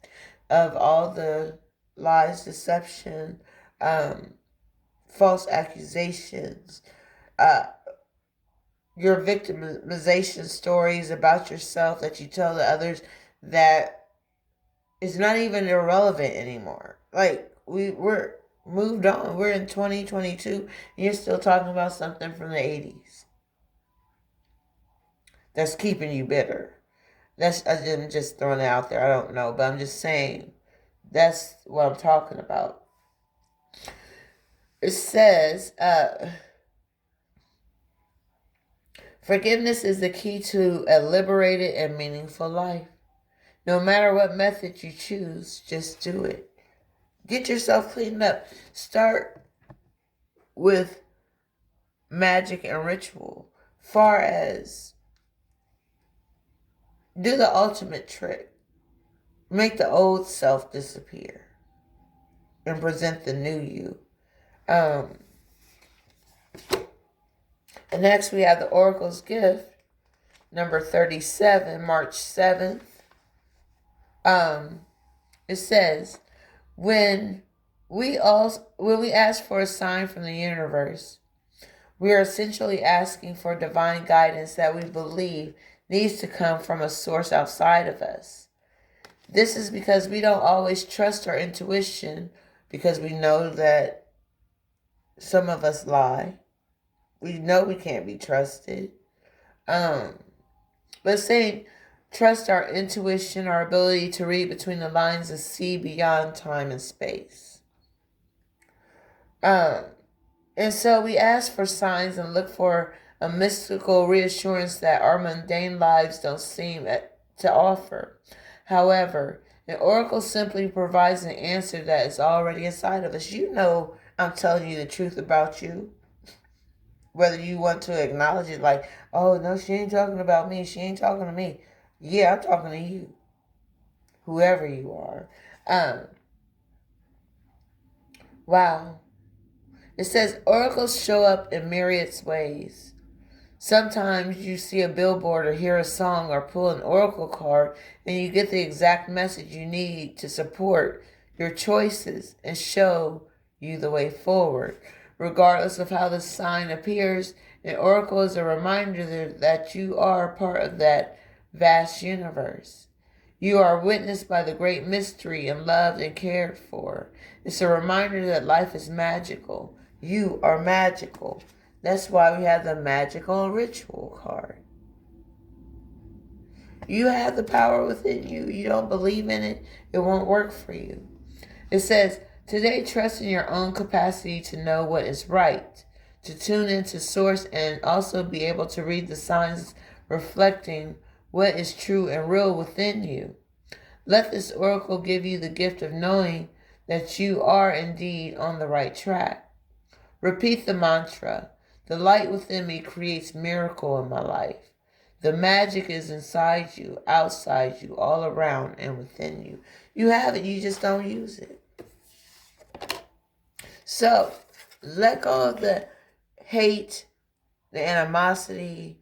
of all the lies, deception, false accusations, your victimization stories about yourself that you tell to others that is not even irrelevant anymore. Like, we're moved on. We're in 2022 and you're still talking about something from the 80s that's keeping you bitter. I'm just throwing it out there. I don't know, but I'm just saying that's what I'm talking about. It says, forgiveness is the key to a liberated and meaningful life. No matter what method you choose, just do it. Get yourself cleaned up. Start with magic and ritual. Far as do the ultimate trick. Make the old self disappear and present the new you. And next we have the Oracle's Gift, number 37, March 7th. It says, when we ask for a sign from the universe, we are essentially asking for divine guidance that we believe needs to come from a source outside of us. This is because we don't always trust our intuition, because we know that some of us lie. We know we can't be trusted. But saying trust our intuition, our ability to read between the lines and see beyond time and space. And so we ask for signs and look for a mystical reassurance that our mundane lives don't seem to offer. However, an oracle simply provides an answer that is already inside of us. You know I'm telling you the truth about you. Whether you want to acknowledge it like, oh, no, she ain't talking about me. She ain't talking to me. Yeah, I'm talking to you. Whoever you are. Wow. It says oracles show up in myriad ways. Sometimes you see a billboard or hear a song or pull an oracle card and you get the exact message you need to support your choices and show you the way forward. Regardless of how the sign appears, an oracle is a reminder that you are part of that vast universe. You are witnessed by the great mystery and loved and cared for. It's a reminder that life is magical. You are magical. That's why we have the magical ritual card. You have the power within you. You don't believe in it, it won't work for you. It says, today trust in your own capacity to know what is right, to tune into source and also be able to read the signs reflecting what is true and real within you. Let this oracle give you the gift of knowing that you are indeed on the right track. Repeat the mantra. The light within me creates miracle in my life. The magic is inside you, outside you, all around and within you. You have it, you just don't use it. So, let go of the hate, the animosity,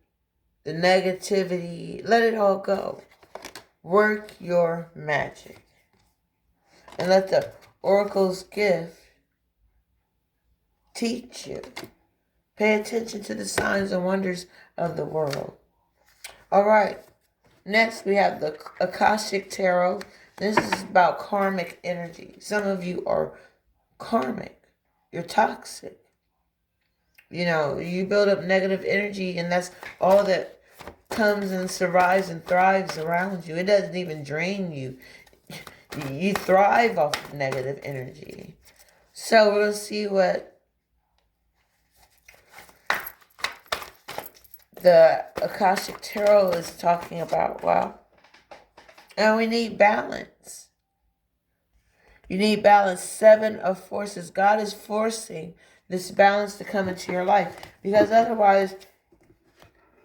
the negativity. Let it all go. Work your magic. And let the oracle's gift teach you. Pay attention to the signs and wonders of the world. All right. Next, we have the Akashic Tarot. This is about karmic energy. Some of you are karmic. You're toxic. You know, you build up negative energy, and that's all that comes and survives and thrives around you. It doesn't even drain you. You thrive off of negative energy. So we're going to see what the Akashic Tarot is talking about, wow. And we need balance. You need balance. 7 of forces. God is forcing this balance to come into your life. Because otherwise,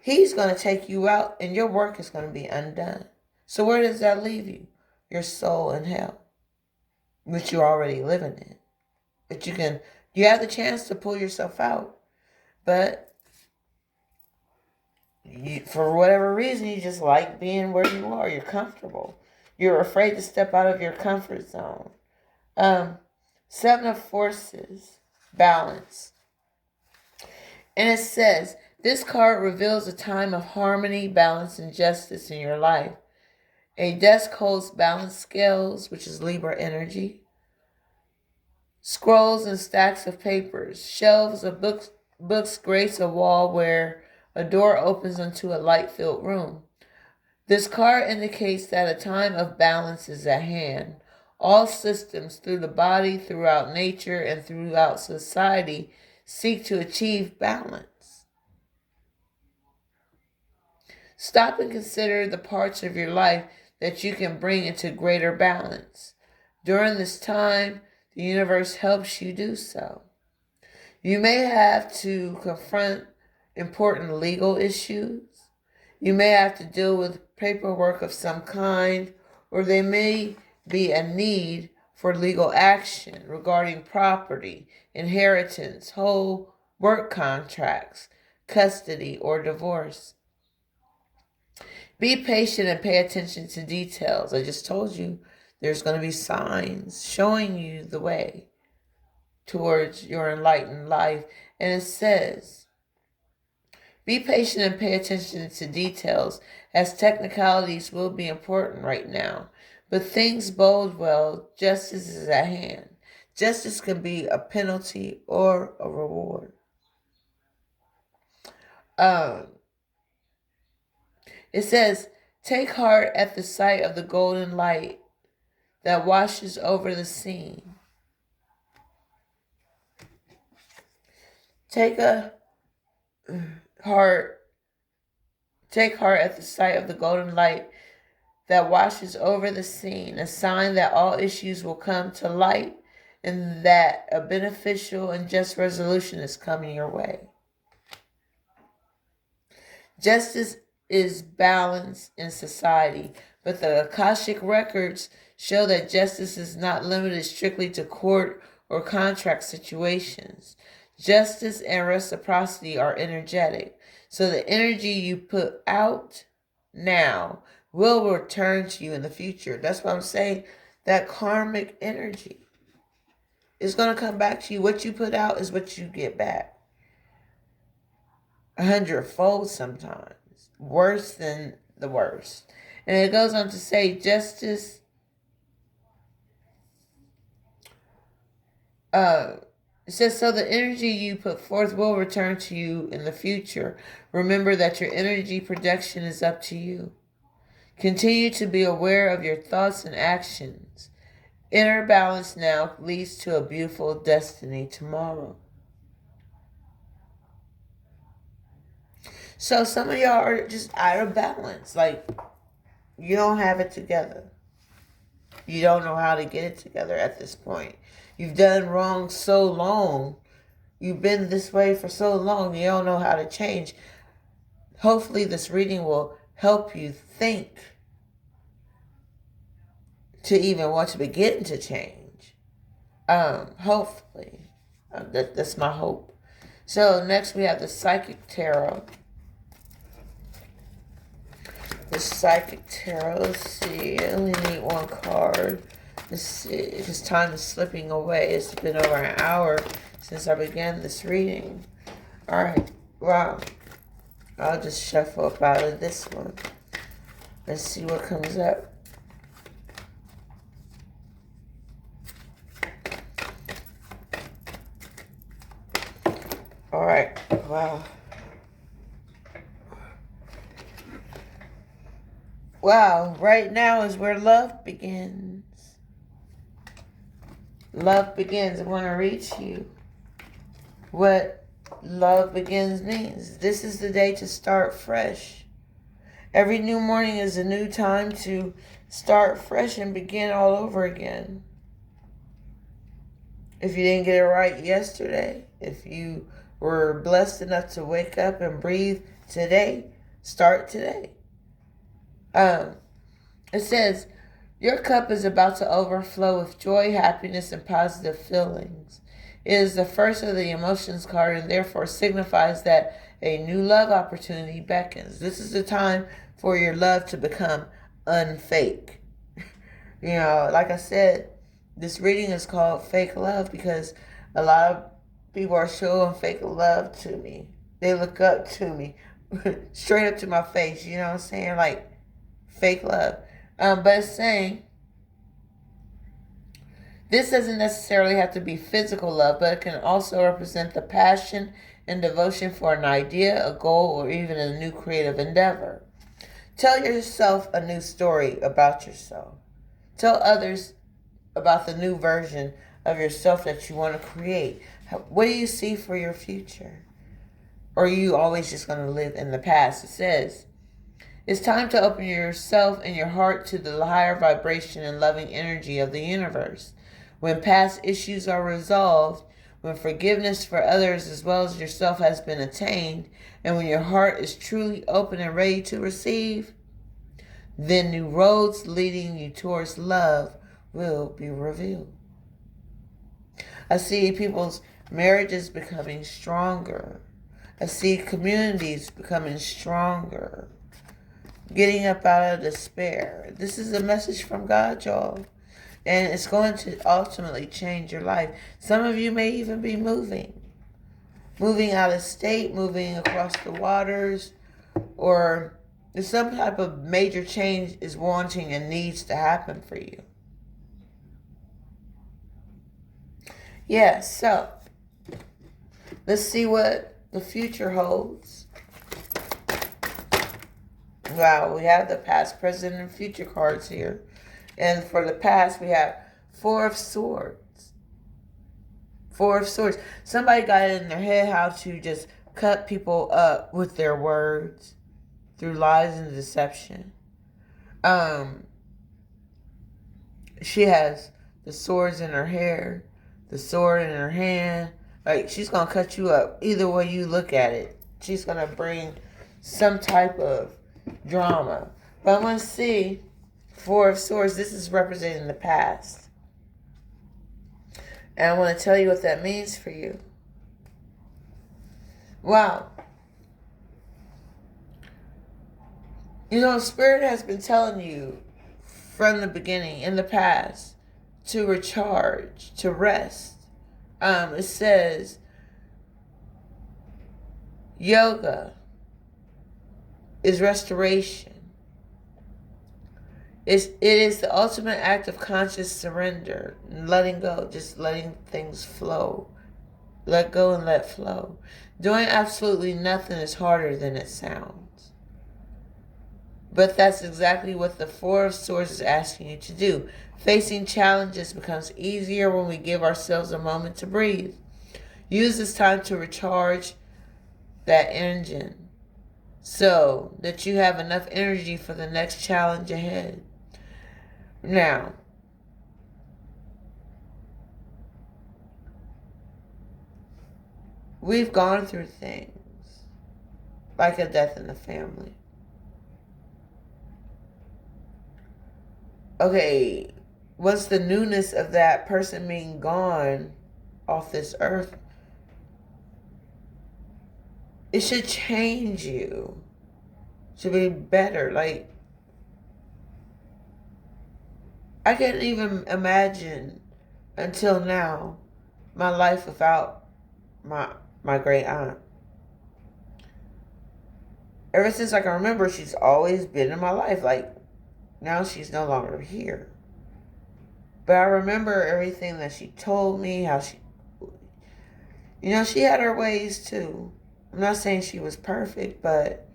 He's going to take you out and your work is going to be undone. So where does that leave you? Your soul in hell, which you're already living in. But you have the chance to pull yourself out. But for whatever reason, you just like being where you are. You're comfortable. You're afraid to step out of your comfort zone. 7 of forces, balance. And it says, this card reveals a time of harmony, balance, and justice in your life. A desk holds balanced scales, which is Libra energy. Scrolls and stacks of papers. Shelves of books grace a wall where a door opens into a light-filled room. This card indicates that a time of balance is at hand. All systems through the body, throughout nature, and throughout society seek to achieve balance. Stop and consider the parts of your life that you can bring into greater balance. During this time, the universe helps you do so. You may have to confront important legal issues. You may have to deal with paperwork of some kind, or there may be a need for legal action regarding property, inheritance, whole work contracts, custody, or divorce. Be patient and pay attention to details. I just told you there's going to be signs showing you the way towards your enlightened life. And it says, be patient and pay attention to details, as technicalities will be important right now. But things bode well. Justice is at hand. Justice can be a penalty or a reward. It says, take heart at the sight of the golden light that washes over the scene. Take heart at the sight of the golden light that washes over the scene, a sign that all issues will come to light and that a beneficial and just resolution is coming your way. Justice is balance in society, but the Akashic records show that justice is not limited strictly to court or contract situations. Justice and reciprocity are energetic, so the energy you put out now will return to you in the future. That's what I'm saying. That karmic energy is going to come back to you. What you put out is what you get back. 100-fold sometimes. Worse than the worst. And it goes on to say, justice it says, so the energy you put forth will return to you in the future. Remember that your energy projection is up to you. Continue to be aware of your thoughts and actions. Inner balance now leads to a beautiful destiny tomorrow. So some of y'all are just out of balance. Like, you don't have it together. You don't know how to get it together at this point. You've done wrong so long. You've been this way for so long. You don't know how to change. Hopefully this reading will help you think to even want to begin to change. Hopefully. That's my hope. So next we have the Psychic Tarot. The Psychic Tarot. Let's see. I only need one card. Let's see. Because time is slipping away. It's been over an hour since I began this reading. Alright. Wow. I'll just shuffle up out of this one. Let's see what comes up. Alright. Wow. Wow, right now is where love begins. Love begins. I want to read to you what love begins means this is the day to start fresh. Every new morning is a new time to start fresh and begin all over again. If you didn't get it right yesterday, if you were blessed enough to wake up and breathe today, start today. It says, your cup is about to overflow with joy, happiness, and positive feelings. It is the first of the emotions card and therefore signifies that a new love opportunity beckons. This is the time for your love to become unfake. You know, like I said, this reading is called Fake Love because a lot of people are showing fake love to me. They look up to me, straight up to my face, you know what I'm saying? Like, fake love. But it's saying, this doesn't necessarily have to be physical love, but it can also represent the passion and devotion for an idea, a goal, or even a new creative endeavor. Tell yourself a new story about yourself. Tell others about the new version of yourself that you want to create. What do you see for your future? Or are you always just going to live in the past? It says, it's time to open yourself and your heart to the higher vibration and loving energy of the universe. When past issues are resolved, when forgiveness for others as well as yourself has been attained, and when your heart is truly open and ready to receive, then new roads leading you towards love will be revealed. I see people's marriages becoming stronger. I see communities becoming stronger. Getting up out of despair. This is a message from God, y'all. And it's going to ultimately change your life. Some of you may even be moving. Moving out of state, moving across the waters, or some type of major change is wanting and needs to happen for you. Yeah, so let's see what the future holds. Wow, we have the past, present, and future cards here. And for the past, we have Four of Swords. Four of Swords. Somebody got it in their head how to just cut people up with their words through lies and deception. She has the swords in her hair, the sword in her hand. Like, she's going to cut you up. Either way you look at it, she's going to bring some type of drama. But I want to see Four of Swords. This is representing the past. And I want to tell you what that means for you. Wow. You know, Spirit has been telling you from the beginning, in the past, to recharge, to rest. It says, yoga is restoration. It is the ultimate act of conscious surrender, letting go, just letting things flow. Let go and let flow. Doing absolutely nothing is harder than it sounds. But that's exactly what the Four of Swords is asking you to do. Facing challenges becomes easier when we give ourselves a moment to breathe. Use this time to recharge that engine so that you have enough energy for the next challenge ahead. Now, we've gone through things like a death in the family. Okay, what's the newness of that person being gone off this earth? It should change you. It should be better. Like, I couldn't even imagine until now my life without my great aunt. Ever since I can remember, she's always been in my life. Like, now she's no longer here. But I remember everything that she told me, how she, you know, she had her ways too. I'm not saying she was perfect, but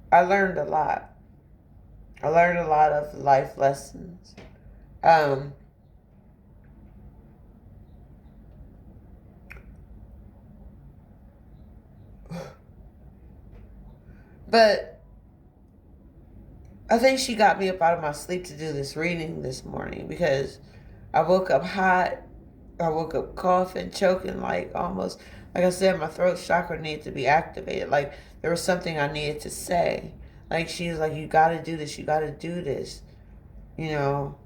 I learned a lot. I learned a lot of life lessons. But I think she got me up out of my sleep to do this reading this morning because I woke up hot. I woke up coughing, choking, like almost, like I said, my throat chakra needed to be activated. Like there was something I needed to say. Like she was like, you got to do this. You got to do this. You know,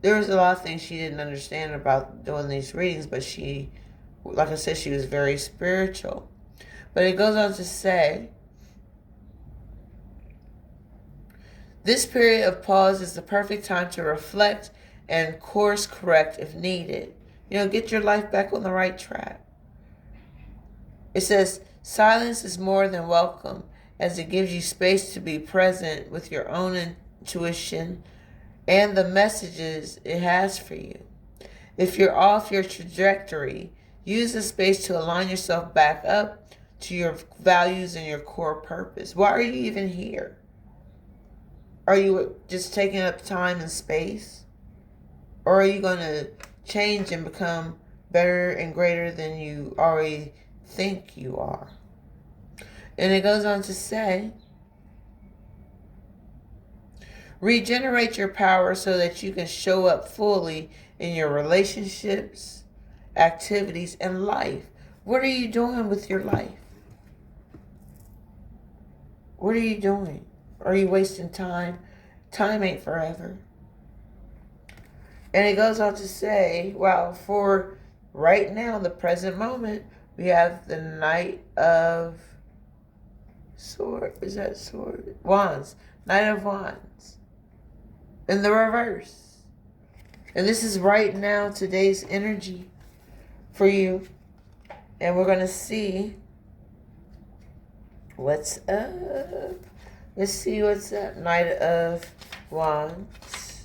there was a lot of things she didn't understand about doing these readings, but she, like I said, she was very spiritual. But it goes on to say, this period of pause is the perfect time to reflect and course correct if needed. You know, get your life back on the right track. It says, silence is more than welcome as it gives you space to be present with your own intuition and the messages it has for you. If you're off your trajectory, use the space to align yourself back up to your values and your core purpose. Why are you even here? Are you just taking up time and space? Or are you going to change and become better and greater than you already think you are? And it goes on to say, regenerate your power so that you can show up fully in your relationships, activities, and life. What are you doing with your life? What are you doing? Are you wasting time? Time ain't forever. And it goes on to say, well, for right now, the present moment, we have the Knight of Swords. Is that sword? Wands. Knight of Wands. In the reverse. And this is right now, today's energy for you. And we're going to see what's up. Let's see what's up. Knight of Wands.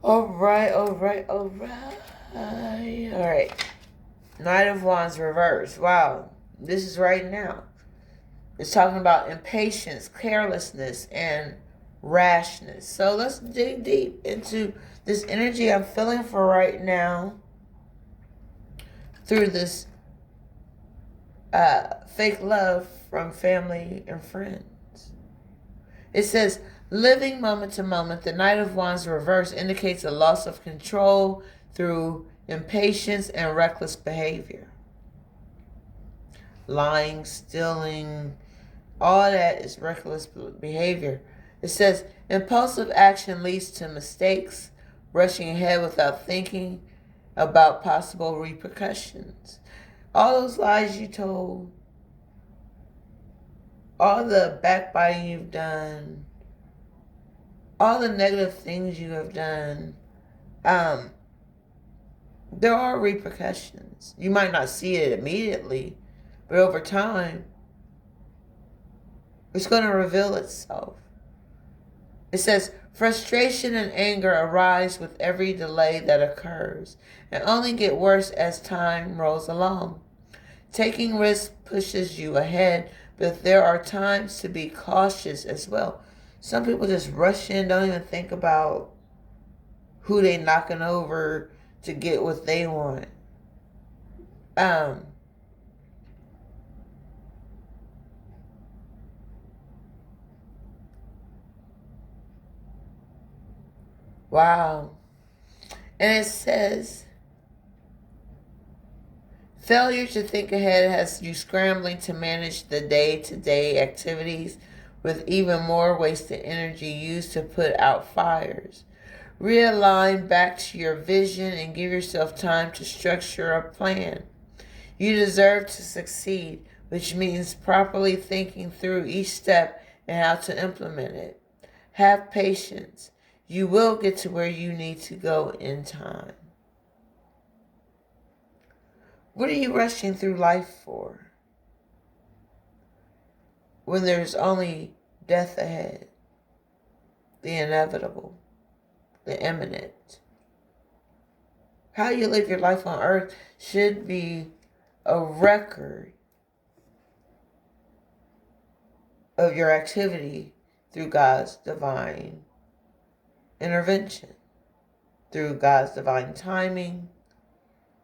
All right. Knight of Wands reverse. Wow. This is right now. It's talking about impatience, carelessness, and rashness. So let's dig deep into this energy I'm feeling for right now through this fake love from family and friends. It says, living moment to moment, the Knight of Wands reverse indicates a loss of control through impatience and reckless behavior. Lying, stealing, all that is reckless behavior. It says, impulsive action leads to mistakes, rushing ahead without thinking about possible repercussions. All those lies you told, all the backbiting you've done, all the negative things you have done, there are repercussions. You might not see it immediately, but over time, it's going to reveal itself. It says, frustration and anger arise with every delay that occurs and only get worse as time rolls along. Taking risks pushes you ahead, but there are times to be cautious as well. Some people just rush in, don't even think about who they knocking over to get what they want. Wow. And it says, failure to think ahead has you scrambling to manage the day-to-day activities with even more wasted energy used to put out fires. Realign back to your vision and give yourself time to structure a plan. You deserve to succeed, which means properly thinking through each step and how to implement it. Have patience. You will get to where you need to go in time. What are you rushing through life for when there's only death ahead, the inevitable, the imminent? How you live your life on earth should be a record of your activity through God's divine intervention, through God's divine timing,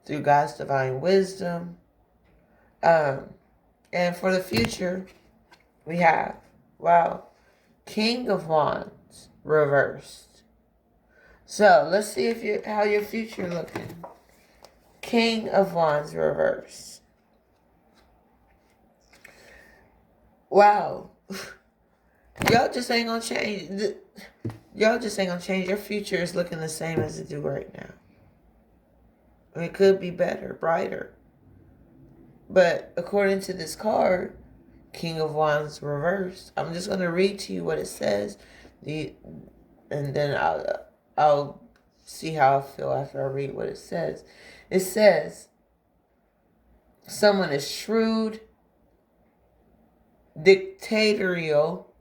through God's divine wisdom. And And for the future, we have, wow, King of Wands reversed. So let's see if how your future looking. King of Wands reversed. Wow. Y'all just ain't gonna change. Y'all just ain't gonna change. Your future is looking the same as it do right now. It could be better, brighter. But according to this card, King of Wands reversed, I'm just going to read to you what it says. And then I'll see how I feel after I read what it says. It says, someone is shrewd, dictatorial,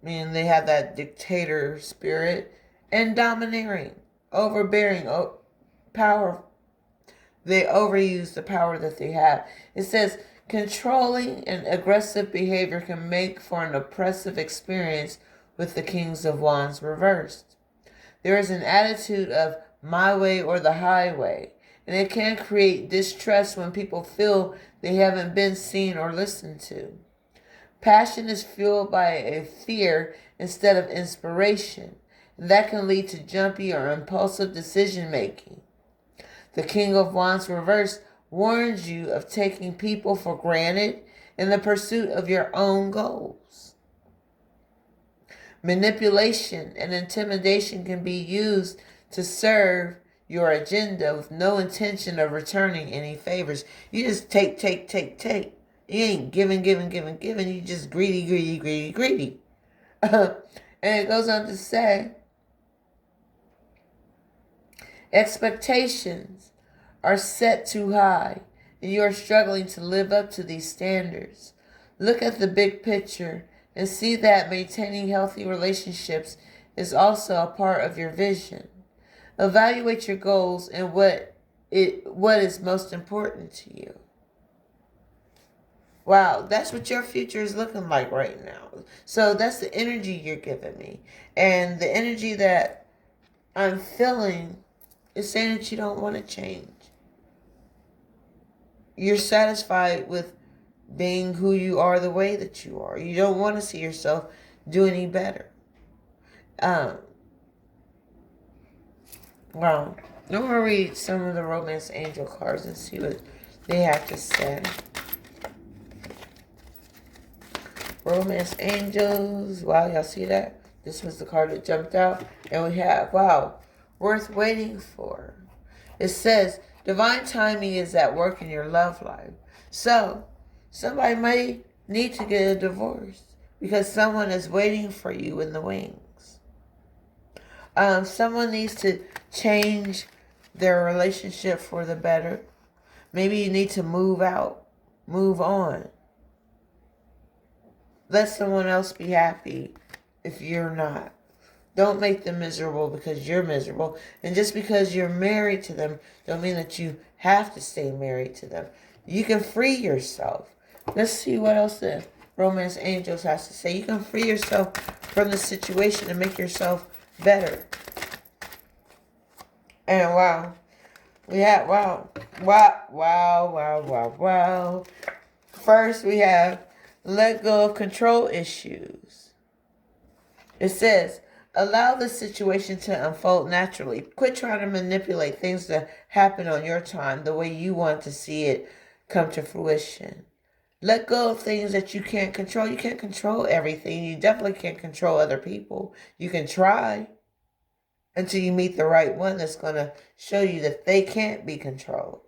meaning they have that dictator spirit, and domineering, overbearing, power. They overuse the power that they have. It says, controlling and aggressive behavior can make for an oppressive experience with the Kings of Wands reversed. There is an attitude of my way or the highway, and it can create distrust when people feel they haven't been seen or listened to. Passion is fueled by a fear instead of inspiration, and that can lead to jumpy or impulsive decision making. The King of Wands reversed warns you of taking people for granted in the pursuit of your own goals. Manipulation and intimidation can be used to serve your agenda with no intention of returning any favors. You just take. You ain't giving. You just greedy. And it goes on to say, expectations are set too high, and you are struggling to live up to these standards. Look at the big picture and see that maintaining healthy relationships is also a part of your vision. Evaluate your goals and what is most important to you. Wow, that's what your future is looking like right now. So that's the energy you're giving me. And the energy that I'm feeling is saying that you don't want to change. You're satisfied with being who you are, the way that you are. You don't want to see yourself do any better. Well, I'm going to read some of the Romance Angel cards and see what they have to say. Romance Angels. Wow, y'all see that? This was the card that jumped out. And we have, wow, worth waiting for. It says, divine timing is at work in your love life. So, somebody may need to get a divorce because someone is waiting for you in the wings. Someone needs to change their relationship for the better. Maybe you need to move out, move on. Let someone else be happy if you're not. Don't make them miserable because you're miserable. And just because you're married to them, don't mean that you have to stay married to them. You can free yourself. Let's see what else the Romance Angels has to say. You can free yourself from the situation and make yourself better. And wow. We have, wow. First, we have let go of control issues. It says, allow the situation to unfold naturally. Quit trying to manipulate things to happen on your time the way you want to see it come to fruition. Let go of things that you can't control. You can't control everything. You definitely can't control other people. You can try until you meet the right one that's going to show you that they can't be controlled.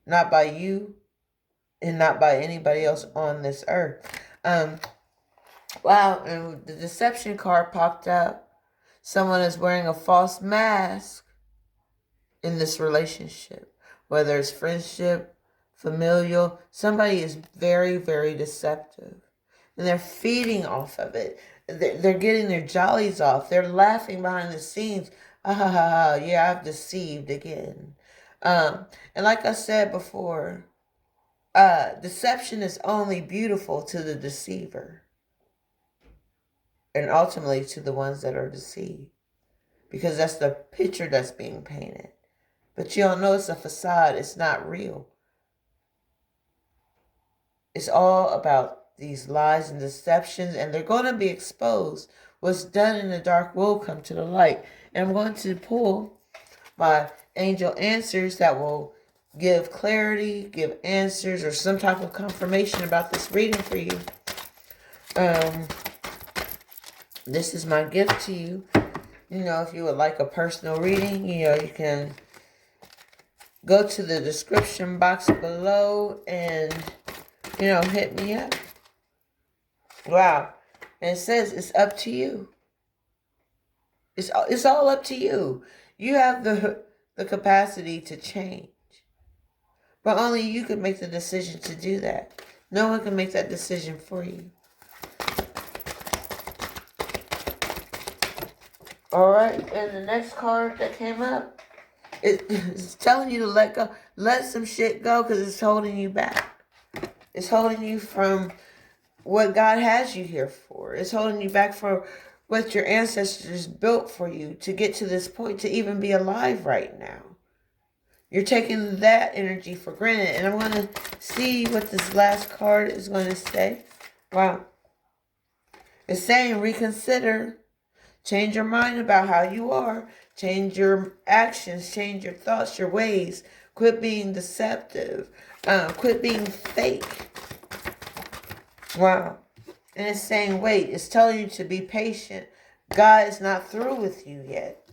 Not by you and not by anybody else on this earth. Wow, and the deception card popped up. Someone is wearing a false mask in this relationship. Whether it's friendship, familial, somebody is very, very deceptive. And they're feeding off of it. They're getting their jollies off. They're laughing behind the scenes. Yeah, I've deceived again. And like I said before, deception is only beautiful to the deceiver. And ultimately to the ones that are deceived. Because that's the picture that's being painted. But you don't know it's a facade. It's not real. It's all about these lies and deceptions, and they're going to be exposed. What's done in the dark will come to the light. And I'm going to pull my angel answers that will give clarity, give answers, or some type of confirmation about this reading for you. This is my gift to you. You know, if you would like a personal reading, you know, you can go to the description box below and, you know, hit me up. Wow. And it says it's up to you. It's all up to you. You have the capacity to change. But only you can make the decision to do that. No one can make that decision for you. Alright, and the next card that came up, it's telling you to let go. Let some shit go because it's holding you back. It's holding you from what God has you here for. It's holding you back for what your ancestors built for you to get to this point, to even be alive right now. You're taking that energy for granted. And I'm going to see what this last card is going to say. Wow. It's saying reconsider. Change your mind about how you are. Change your actions. Change your thoughts, your ways. Quit being deceptive. Quit being fake. Wow. And it's saying wait. It's telling you to be patient. God is not through with you yet.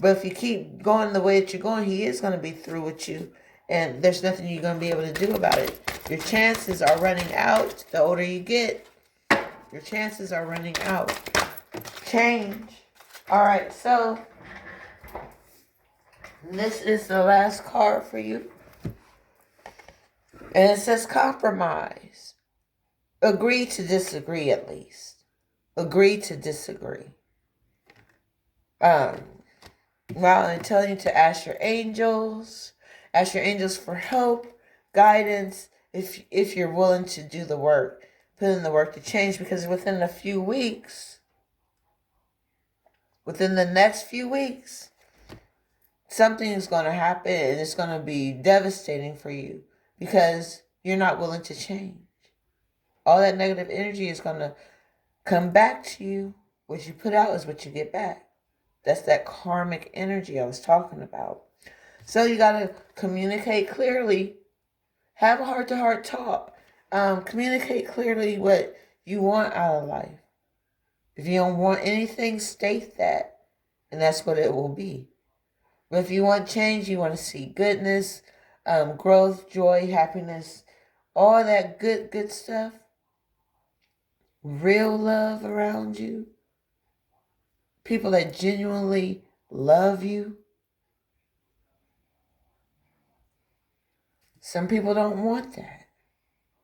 But if you keep going the way that you're going, He is going to be through with you. And there's nothing you're going to be able to do about it. Your chances are running out. The older you get, your chances are running out. Change. Alright, so this is the last card for you. And it says compromise. Agree to disagree at least. Agree to disagree. Well, I'm telling you to ask your angels. Ask your angels for help, guidance, if you're willing to do the work. Put in the work to change, because within a few weeks, within the next few weeks, something is going to happen and it's going to be devastating for you because you're not willing to change. All that negative energy is going to come back to you. What you put out is what you get back. That's that karmic energy I was talking about. So you got to communicate clearly. Have a heart-to-heart talk. Communicate clearly what you want out of life. If you don't want anything, state that. And that's what it will be. But if you want change, you want to see goodness, growth, joy, happiness, all that good stuff. Real love around you. People that genuinely love you. Some people don't want that.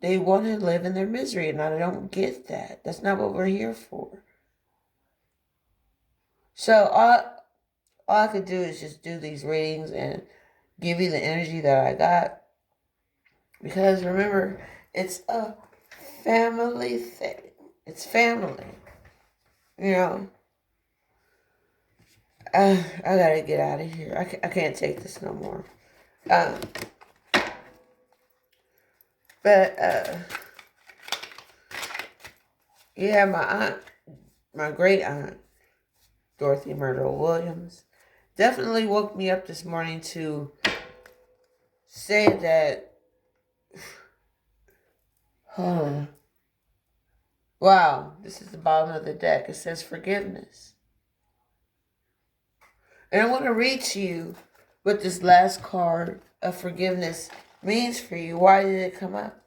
They want to live in their misery, and I don't get that. That's not what we're here for. So all I could do is just do these readings and give you the energy that I got. Because remember, it's a family thing. It's family. You know. I gotta get out of here. I can't take this no more. Yeah, my great aunt, Dorothy Myrtle Williams, definitely woke me up this morning to say that, wow, this is the bottom of the deck. It says forgiveness. And I want to read to you what this last card of forgiveness means for you. Why did it come up?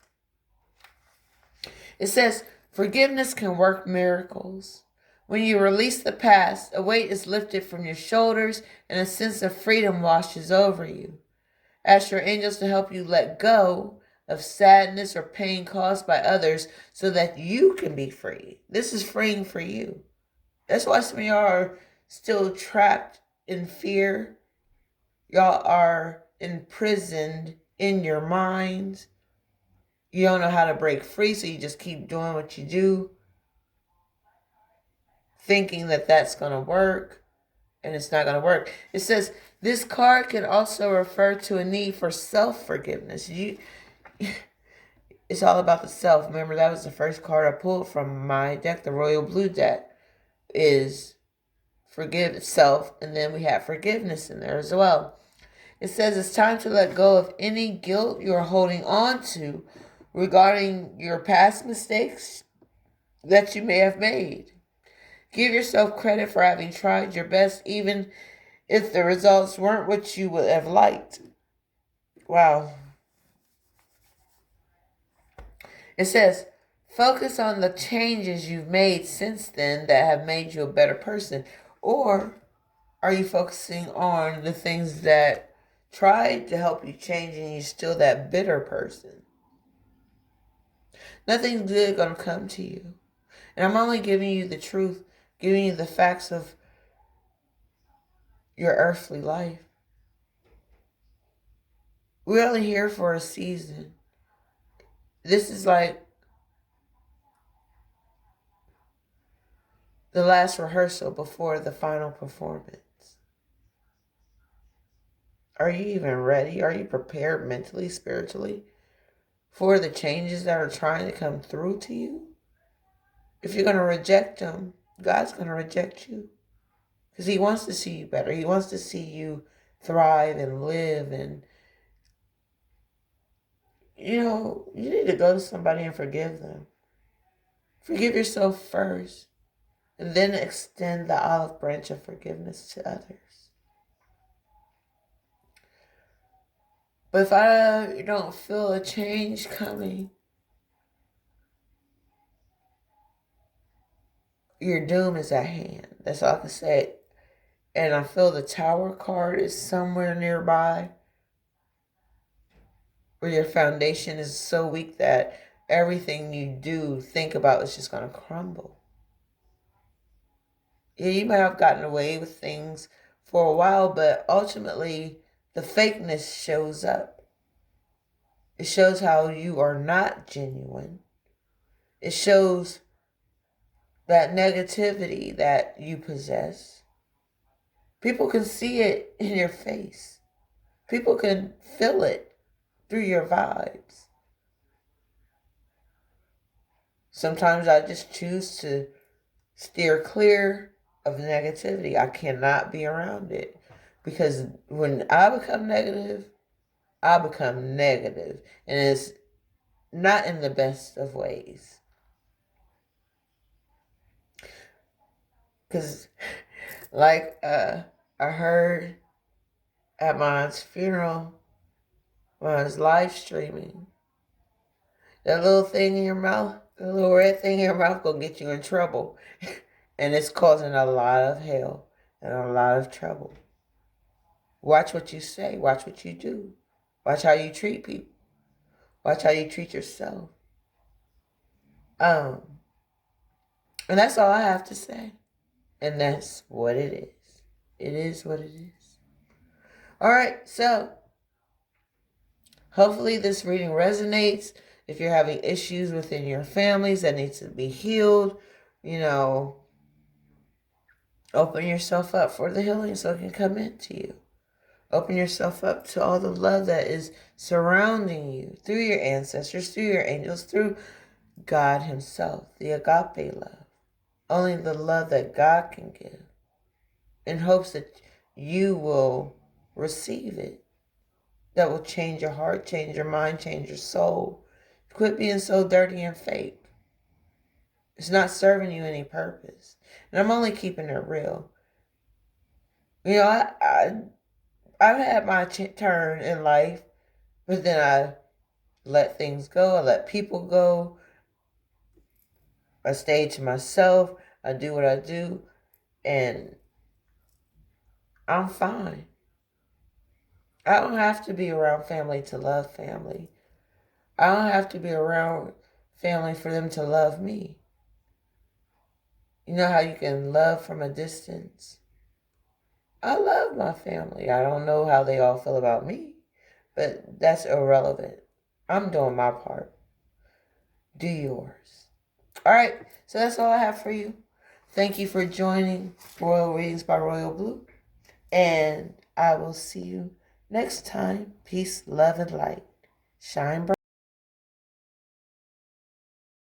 It says, forgiveness can work miracles. When you release the past, a weight is lifted from your shoulders and a sense of freedom washes over you. Ask your angels to help you let go of sadness or pain caused by others so that you can be free. This is freeing for you. That's why some of y'all are still trapped in fear. Y'all are imprisoned in your minds. You don't know how to break free, so you just keep doing what you do, thinking that that's going to work, and it's not going to work. It says, this card can also refer to a need for self-forgiveness. It's all about the self. Remember, that was the first card I pulled from my deck, the Royal Blue deck, is forgive self, and then we have forgiveness in there as well. It says it's time to let go of any guilt you're holding on to regarding your past mistakes that you may have made. Give yourself credit for having tried your best, even if the results weren't what you would have liked. Wow. It says, focus on the changes you've made since then that have made you a better person. Or are you focusing on the things that tried to help you change and you're still that bitter person? Nothing's good going to come to you. And I'm only giving you the truth, giving you the facts of your earthly life. We're only here for a season. This is like the last rehearsal before the final performance. Are you even ready? Are you prepared mentally, spiritually, for the changes that are trying to come through to you? If you're going to reject them, God's going to reject you. Because He wants to see you better. He wants to see you thrive and live. And, you need to go to somebody and forgive them. Forgive yourself first. And then extend the olive branch of forgiveness to others. But if I don't feel a change coming, your doom is at hand. That's all I can say. And I feel the Tower card is somewhere nearby, where your foundation is so weak that everything you do, think about, is just going to crumble. Yeah, you might have gotten away with things for a while, but ultimately the fakeness shows up. It shows how you are not genuine. It shows that negativity that you possess. People can see it in your face. People can feel it through your vibes. Sometimes I just choose to steer clear of negativity. I cannot be around it. Because when I become negative, I become negative. And it's not in the best of ways. Because like I heard at my aunt's funeral when I was live streaming, that little thing in your mouth, the little red thing in your mouth gonna get you in trouble. And it's causing a lot of hell and a lot of trouble. Watch what you say. Watch what you do. Watch how you treat people. Watch how you treat yourself. And that's all I have to say. And that's what it is. It is what it is. All right, so hopefully this reading resonates. If you're having issues within your families that needs to be healed, open yourself up for the healing so it can come into you. Open yourself up to all the love that is surrounding you through your ancestors, through your angels, through God Himself, the agape love. Only the love that God can give, in hopes that you will receive it. That will change your heart, change your mind, change your soul. Quit being so dirty and fake. It's not serving you any purpose. And I'm only keeping it real. I've had my turn in life, but then I let things go. I let people go. I stay to myself. I do what I do. And I'm fine. I don't have to be around family to love family. I don't have to be around family for them to love me. You know how you can love from a distance? I love my family. I don't know how they all feel about me, but that's irrelevant. I'm doing my part. Do yours. All right, so that's all I have for you. Thank you for joining Royal Readings by Royal Blue, and I will see you next time. Peace, love, and light. Shine bright.